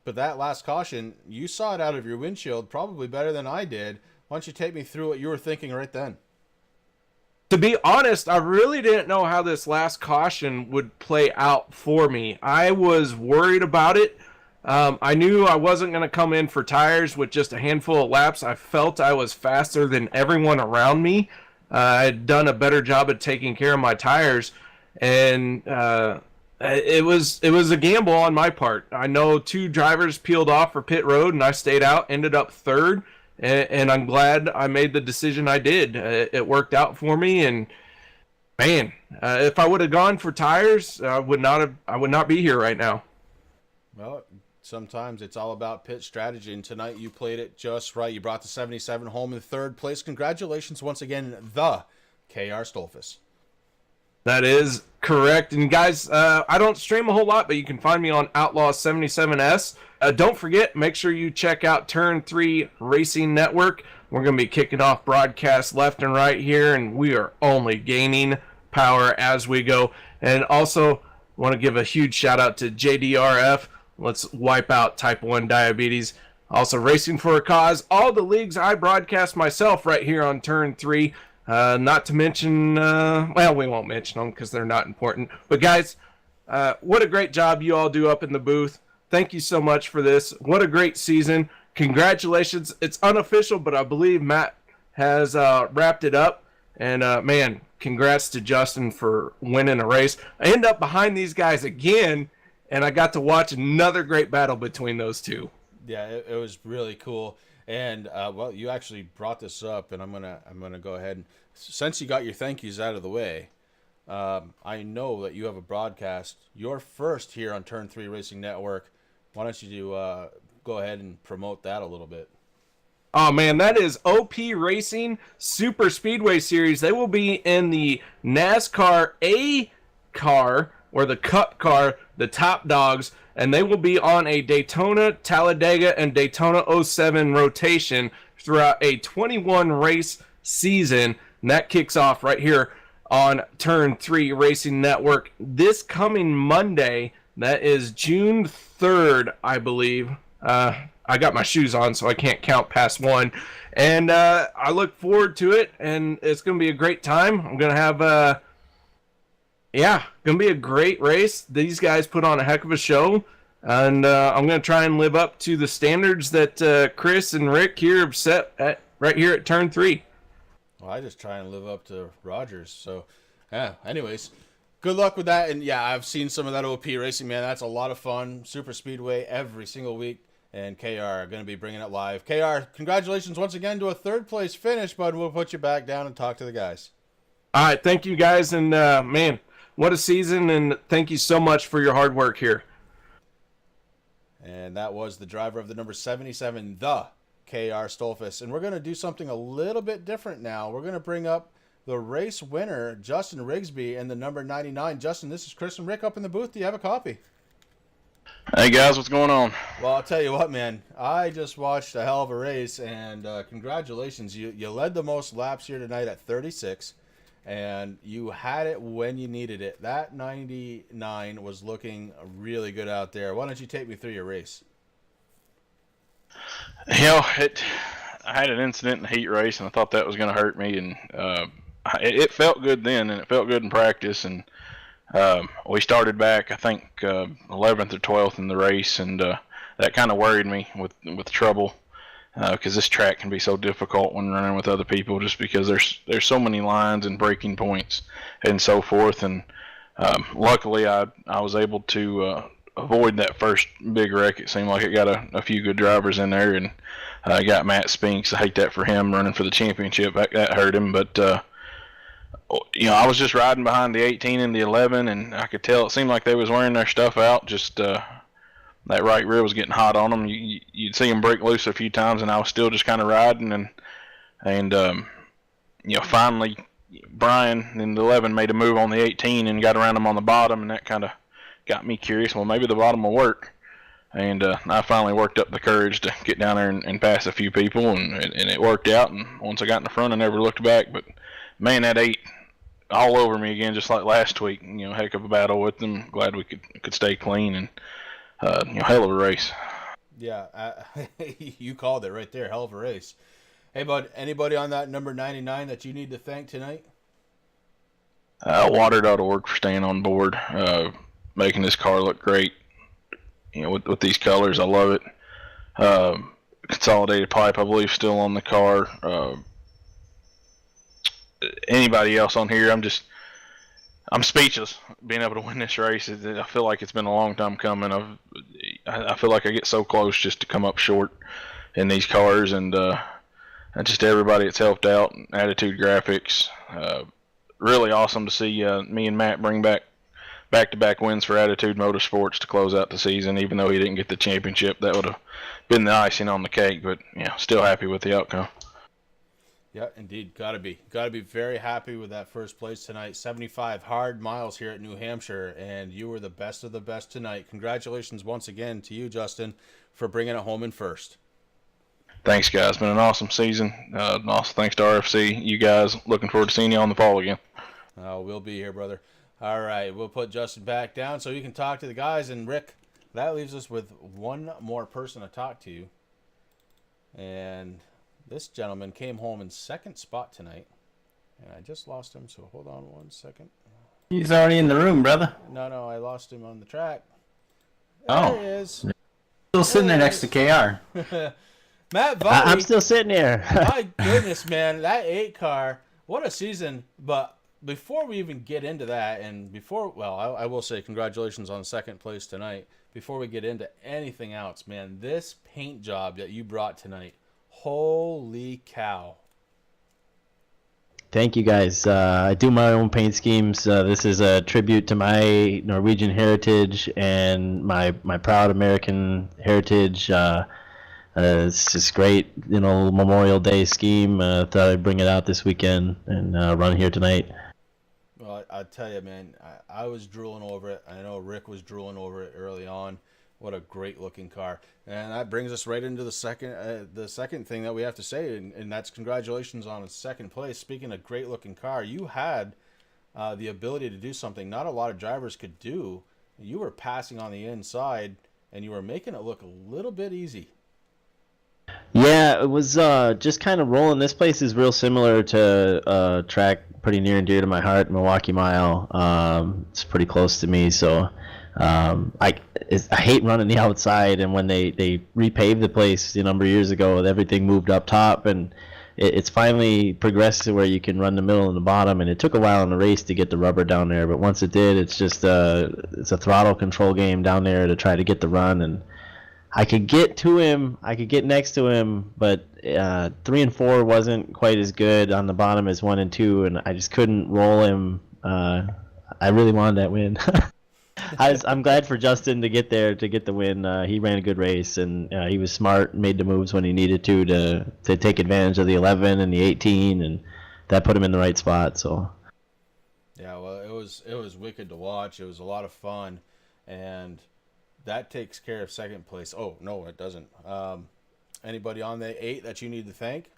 But that last caution, you saw it out of your windshield probably better than I did. Why don't you take me through what you were thinking right then? To be honest, I really didn't know how this last caution would play out for me. I was worried about it. I knew I wasn't going to come in for tires with just a handful of laps. I felt I was faster than everyone around me. I had done a better job at taking care of my tires, and it was a gamble on my part. I know 2 drivers peeled off for pit road, and I stayed out, ended up 3rd, and I'm glad I made the decision I did. It worked out for me, and man, if I would have gone for tires, I would not be here right now. Well, sometimes it's all about pit strategy, and tonight you played it just right. You brought the 77 home in 3rd place. Congratulations once again, the KR Stolfus. That is correct. And guys, I don't stream a whole lot, but you can find me on Outlaw 77S. Don't forget, make sure you check out Turn 3 Racing Network. We're going to be kicking off broadcasts left and right here, and we are only gaining power as we go. And also, want to give a huge shout out to JDRF. Let's wipe out type 1 diabetes. Also, Racing for a Cause. All the leagues I broadcast myself right here on Turn 3. Not to mention, well, we won't mention them because they're not important. But guys, what a great job you all do up in the booth. Thank you so much for this. What a great season. Congratulations. It's unofficial, but I believe Matt has wrapped it up. And, man, congrats to Justin for winning a race. I end up behind these guys again, and I got to watch another great battle between those 2. Yeah, it was really cool. And well, you actually brought this up, and I'm gonna go ahead and since you got your thank yous out of the way, I know that you have a broadcast. You're first here on Turn 3 Racing Network. Why don't you go ahead and promote that a little bit? Oh man, that is OP Racing Super Speedway Series. They will be in the NASCAR A car or the Cup car, the top dogs, and they will be on a Daytona, Talladega, and Daytona 07 rotation throughout a 21 race season. And that kicks off right here on Turn 3 Racing Network this coming Monday. That is June 3rd, I believe. I got my shoes on, so I can't count past 1. And I look forward to it, and it's going to be a great time. I'm going to have, going to be a great race. These guys put on a heck of a show, and I'm going to try and live up to the standards that Chris and Rick here have set right here at Turn 3. Well, I just try and live up to Rogers. So, yeah, anyways, good luck with that. And, yeah, I've seen some of that OP racing, man. That's a lot of fun. Super Speedway every single week. And KR are going to be bringing it live. KR, congratulations once again to a 3rd place finish, bud. We'll put you back down and talk to the guys. All right, thank you, guys. And, man, what a season. And thank you so much for your hard work here. And that was the driver of the number 77, the KR Stolfus. And we're going to do something a little bit different now. We're going to bring up the race winner, Justin Rigsby, and the number 99. Justin, this is Chris and Rick up in the booth. Do you have a copy? Hey guys, what's going on? Well, I'll tell you what, man. I just watched a hell of a race, and congratulations. You led the most laps here tonight at 36, and you had it when you needed it. That 99 was looking really good out there. Why don't you take me through your race? I had an incident in the heat race, and I thought that was going to hurt me, and it felt good then, and it felt good in practice, and we started back, I think, 11th or 12th in the race, and that kind of worried me with trouble, because this track can be so difficult when running with other people, just because there's so many lines and braking points and so forth. And luckily, I was able to avoid that first big wreck. It seemed like it got a few good drivers in there, and I got Matt Spinks. I hate that for him running for the championship. That hurt him, but. I was just riding behind the 18 and the 11, and I could tell it seemed like they was wearing their stuff out. Just that right rear was getting hot on them. You'd see them break loose a few times, and I was still just kind of riding. And finally, Brian in the 11 made a move on the 18 and got around him on the bottom, and that kind of got me curious. Well, maybe the bottom will work. And I finally worked up the courage to get down there and pass a few people, and it worked out. And once I got in the front, I never looked back. But man, that 8 all over me again, just like last week. Heck of a battle with them. Glad we could stay clean, and hell of a race. Yeah, you called it right there. Hell of a race. Hey, bud, anybody on that number 99 that you need to thank tonight? Water.org for staying on board, making this car look great. With these colors, I love it. Consolidated pipe, I believe, still on the car. Anybody else on here, I'm speechless being able to win this race. I feel like it's been a long time coming. I feel like I get so close just to come up short in these cars, and just everybody that's helped out. Attitude Graphics, really awesome to see me and Matt bring back-to-back wins for Attitude Motorsports to close out the season. Even though he didn't get the championship, that would have been the icing on the cake. But still happy with the outcome. Yeah, indeed. Gotta be very happy with that first place tonight. 75 hard miles here at New Hampshire, and you were the best of the best tonight. Congratulations once again to you, Justin, for bringing it home in first. Thanks, guys. It's been an awesome season. And also thanks to RFC. You guys, looking forward to seeing you on the fall again. We'll be here, brother. All right, we'll put Justin back down so you can talk to the guys. And Rick, that leaves us with one more person to talk to. And this gentleman came home in second spot tonight, and I just lost him, so hold on 1 second. He's already in the room, brother. No, I lost him on the track. There he is. Still sitting there next to KR. Matt Valley. I'm still sitting here. My goodness, man, that 8 car, what a season. But before we even get into that, and I will say congratulations on second place tonight. Before we get into anything else, man, this paint job that you brought tonight, holy cow. Thank you, guys. I do my own paint schemes. This is a tribute to my Norwegian heritage and my proud American heritage. It's just great, Memorial Day scheme. Thought I'd bring it out this weekend and run here tonight. Well, I tell you, man, I was drooling over it. I know Rick was drooling over it early on. What a great looking car. And that brings us right into the second thing that we have to say, and that's congratulations on second place. Speaking of great looking car, you had the ability to do something not a lot of drivers could do. You were passing on the inside, and you were making it look a little bit easy. Yeah, it was just kind of rolling. This place is real similar to a track pretty near and dear to my heart, Milwaukee Mile. It's pretty close to me, so I hate running the outside. And when they repaved the place a number of years ago, everything moved up top, and it's finally progressed to where you can run the middle and the bottom. And it took a while in the race to get the rubber down there, but once it did, it's just it's a throttle control game down there to try to get the run. And I could get to him, I could get next to him, but 3 and 4 wasn't quite as good on the bottom as 1 and 2, and I just couldn't roll him. I really wanted that win. I'm glad for Justin to get there to get the win. He ran a good race, and he was smart, made the moves when he needed to take advantage of the 11 and the 18, and that put him in the right spot. So. Yeah, well, it was wicked to watch. It was a lot of fun, and that takes care of second place. Oh no, it doesn't. Anybody on the 8 that you need to thank?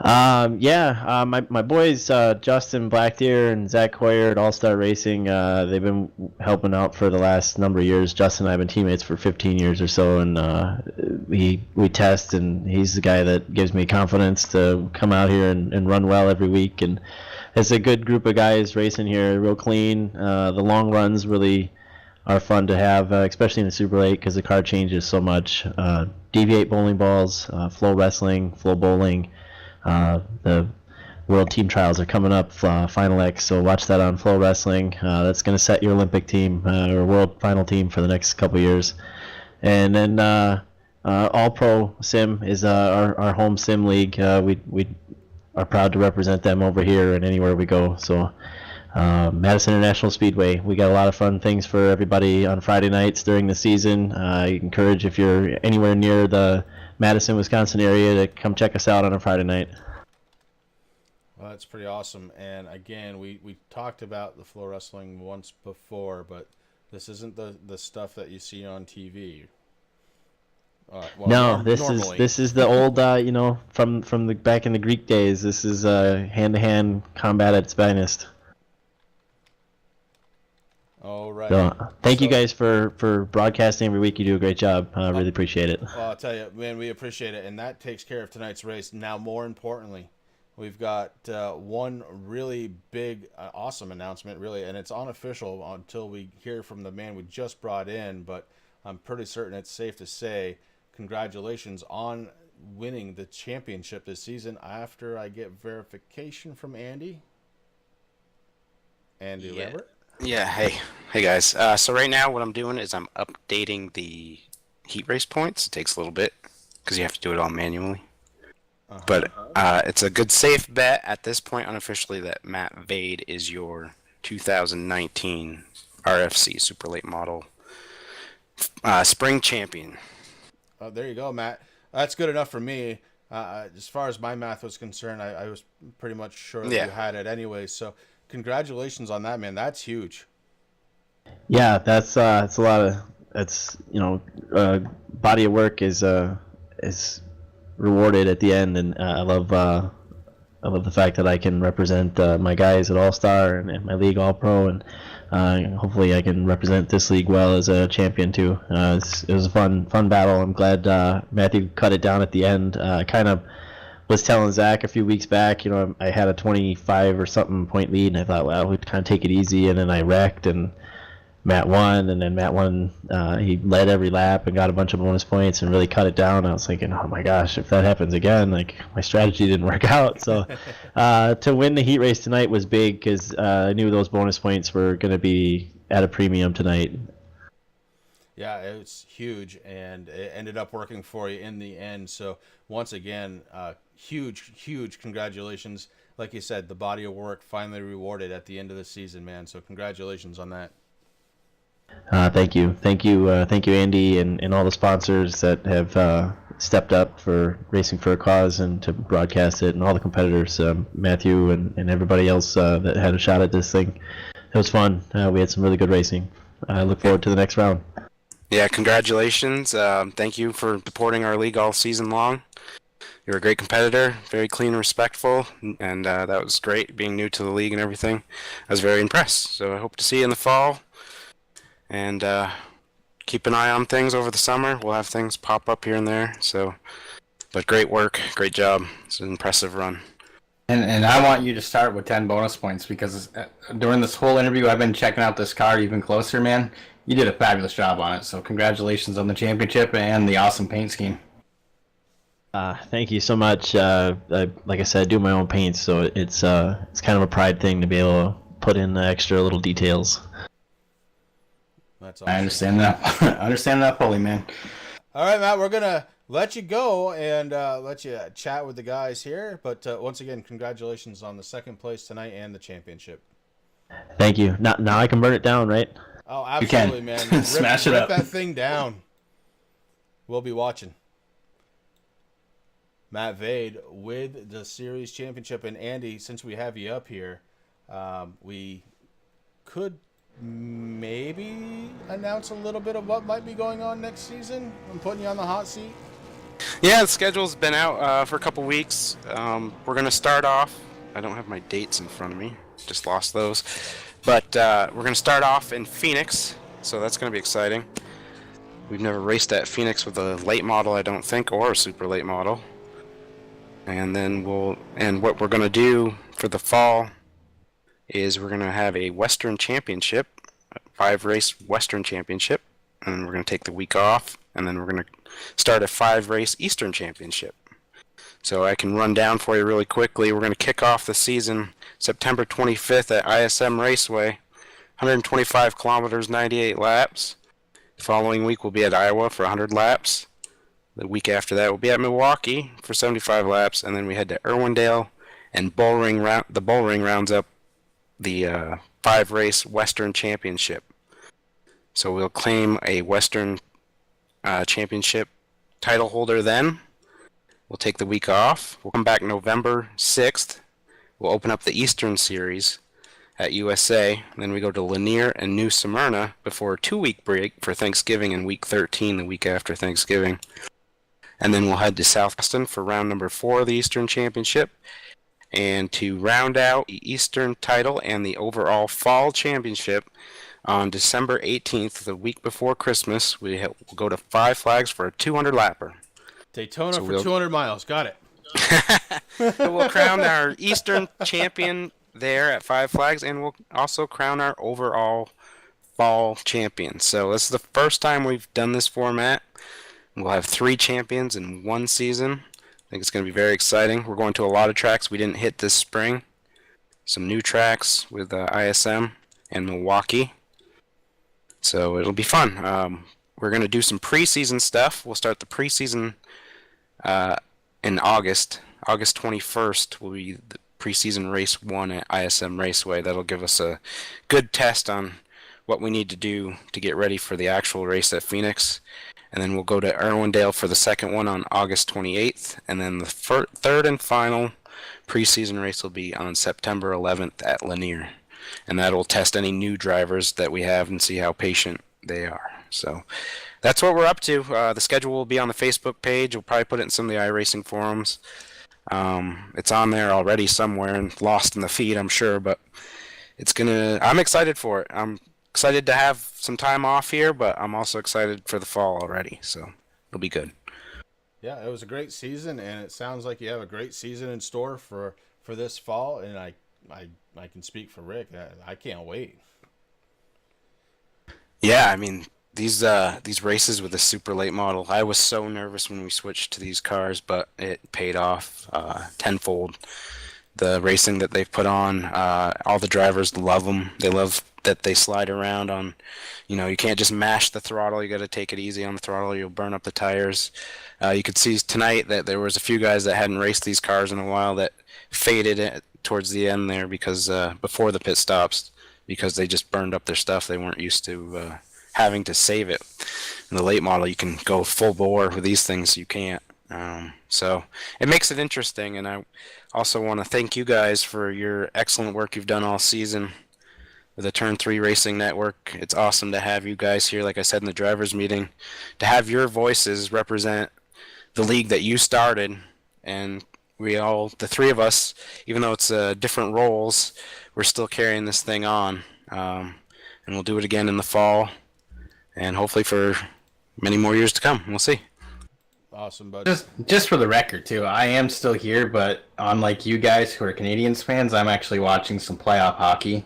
My boys Justin Blackdeer and Zach Hoyer at All Star Racing. They've been helping out for the last number of years. Justin and I have been teammates for 15 years or so, and we test, and he's the guy that gives me confidence to come out here and run well every week. And it's a good group of guys racing here, real clean. The long runs really are fun to have, especially in the Super Late because the car changes so much. Deviate bowling balls, flow wrestling, flow bowling. The World Team Trials are coming up, Final X, so watch that on Flow Wrestling. That's going to set your Olympic team or World Final team for the next couple years. And then All Pro Sim is our home sim league. We are proud to represent them over here and anywhere we go. So Madison International Speedway, we got a lot of fun things for everybody on Friday nights during the season. I encourage, if you're anywhere near the Madison, Wisconsin area, to come check us out on a Friday night. Well, that's pretty awesome. And again, we talked about the flow wrestling once before, but this isn't the stuff that you see on TV. No, this is the old from the back in the Greek days. This is hand-to-hand combat at its finest. All right. So, thank you guys for broadcasting every week. You do a great job. I really appreciate it. Well, I'll tell you, man, we appreciate it, and that takes care of tonight's race. Now, more importantly, we've got one really big, awesome announcement, really, and it's unofficial until we hear from the man we just brought in, but I'm pretty certain it's safe to say congratulations on winning the championship this season after I get verification from Andy. Andy Lambert? Yeah, hey guys. So right now what I'm doing is I'm updating the heat race points. It takes a little bit because you have to do it all manually. But it's a good safe bet at this point unofficially that Matt Vade is your 2019 RFC Super Late Model Spring Champion. Oh, there you go, Matt. That's good enough for me. As far as my math was concerned, I was pretty much sure that you had it anyway. So congratulations on that, man. That's huge. Yeah, it's a lot of body of work is rewarded at the end, and I love the fact that I can represent my guys at All Star and my league All Pro, and hopefully I can represent this league well as a champion too. It was a fun battle. I'm glad Matthew cut it down at the end. Kind of was telling Zach a few weeks back, I had a 25 or something point lead, and I thought, well, we'd kind of take it easy, and then I wrecked, and Matt won, and then Matt won. He led every lap and got a bunch of bonus points and really cut it down. I was thinking, oh my gosh, if that happens again, like my strategy didn't work out. So to win the heat race tonight was big because I knew those bonus points were going to be at a premium tonight. Yeah, it was huge, and it ended up working for you in the end. So once again, huge congratulations. Like you said, the body of work finally rewarded at the end of the season, man. So congratulations on that. Thank you, Andy, and all the sponsors that have stepped up for Racing for a Cause and to broadcast it, and all the competitors, Matthew and everybody else that had a shot at this thing. It was fun. We had some really good racing. I look forward to the next round. Yeah, congratulations. Thank you for supporting our league all season long. You're a great competitor, very clean and respectful, and that was great, being new to the league and everything. I was very impressed, so I hope to see you in the fall. And keep an eye on things over the summer. We'll have things pop up here and there. But great work, great job. It's an impressive run. And I want you to start with 10 bonus points because during this whole interview, I've been checking out this car even closer, man. You did a fabulous job on it. So congratulations on the championship and the awesome paint scheme. Thank you so much. Like I said, I do my own paints, so it's kind of a pride thing to be able to put in the extra little details. That's awesome. I understand that. I understand that fully, man. All right, Matt, we're going to let you go and let you chat with the guys here. But once again, congratulations on the second place tonight and the championship. Thank you. Now I can burn it down, right? Oh, absolutely, man. Smash it up. Rip that thing down. We'll be watching. Matt Vade with the series championship. And Andy, since we have you up here, we could maybe announce a little bit of what might be going on next season. I'm putting you on the hot seat. Yeah, the schedule's been out for a couple weeks. We're going to start off. I don't have my dates in front of me. Just lost those. But we're going to start off in Phoenix, so that's going to be exciting. We've never raced at Phoenix with a late model, I don't think, or a super late model. And then what we're going to do for the fall is we're going to have a Western Championship, a 5-race Western Championship, and we're going to take the week off, and then we're going to start a 5-race Eastern Championship. So I can run down for you really quickly. We're going to kick off the season September 25th at ISM Raceway, 125 kilometers, 98 laps. The following week we'll be at Iowa for 100 laps. The week after that we'll be at Milwaukee for 75 laps, and then we head to Irwindale, and the Bullring rounds up the 5-race Western Championship. So we'll claim a Western Championship title holder then. We'll take the week off. We'll come back November 6th. We'll open up the Eastern Series at USA. And then we go to Lanier and New Smyrna before a 2-week break for Thanksgiving and week 13, the week after Thanksgiving. And then we'll head to South Boston for round number 4 of the Eastern Championship. And to round out the Eastern title and the overall Fall Championship, on December 18th, the week before Christmas, we'll go to Five Flags for a 200-lapper. Daytona for 200 miles. Got it. So we'll crown our Eastern champion there at Five Flags, and we'll also crown our overall fall champion. So this is the first time we've done this format. We'll have 3 champions in one season. I think it's going to be very exciting. We're going to a lot of tracks we didn't hit this spring. Some new tracks with ISM and Milwaukee. So it'll be fun. We're going to do some preseason stuff. We'll start the preseason in August. August 21st will be the preseason race 1 at ISM Raceway. That'll give us a good test on what we need to do to get ready for the actual race at Phoenix. And then we'll go to Irwindale for the second one on August 28th. And then the third and final preseason race will be on September 11th at Lanier. And that'll test any new drivers that we have and see how patient they are. So that's what we're up to. The schedule will be on the Facebook page. We'll probably put it in some of the iRacing forums. It's on there already somewhere and lost in the feed, I'm sure, but I'm excited for it. I'm excited to have some time off here, but I'm also excited for the fall already, so it'll be good. Yeah, it was a great season, and it sounds like you have a great season in store for this fall, and I can speak for Rick. I can't wait. Yeah, I mean, these races with the super late model, I was so nervous when we switched to these cars, but it paid off tenfold. The racing that they've put on, all the drivers love them. They love that they slide around on, you can't just mash the throttle. You got to take it easy on the throttle. You'll burn up the tires. You could see tonight that there was a few guys that hadn't raced these cars in a while that faded towards the end there because before the pit stops, because they just burned up their stuff. They weren't used to having to save it. In the late model, you can go full bore. With these things, you can't. So it makes it interesting, and I also want to thank you guys for your excellent work you've done all season with the Turn 3 Racing Network. It's awesome to have you guys here, like I said in the drivers meeting, to have your voices represent the league that you started, and the 3 of us, even though it's different roles, we're still carrying this thing on, and we'll do it again in the fall, and hopefully for many more years to come. We'll see. Awesome, bud. Just for the record, too, I am still here, but unlike you guys who are Canadians fans, I'm actually watching some playoff hockey.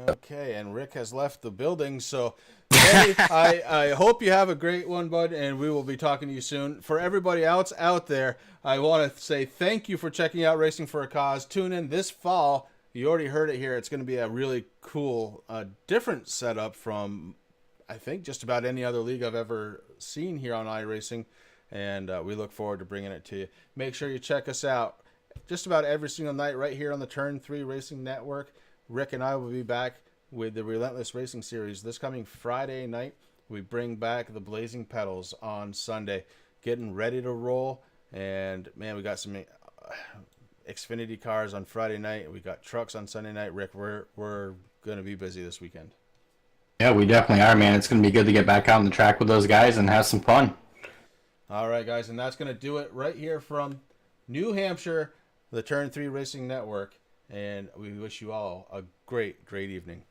Okay, and Rick has left the building, so Eddie, I hope you have a great one, bud, and we will be talking to you soon. For everybody else out there, I want to say thank you for checking out Racing for a Cause. Tune in this fall. You already heard it here. It's going to be a really cool, different setup from, I think, just about any other league I've ever seen here on iRacing, and we look forward to bringing it to you. Make sure you check us out just about every single night right here on the Turn 3 Racing Network. Rick and I will be back with the Relentless Racing Series this coming Friday night. We bring back the Blazing Pedals on Sunday. Getting ready to roll, And man, we got some Xfinity cars on Friday night. We got trucks on Sunday night. Rick, we're going to be busy this weekend. Yeah, we definitely are, man. It's going to be good to get back out on the track with those guys and have some fun. All right, guys, and that's going to do it right here from New Hampshire, the Turn 3 Racing Network. And we wish you all a great, great evening.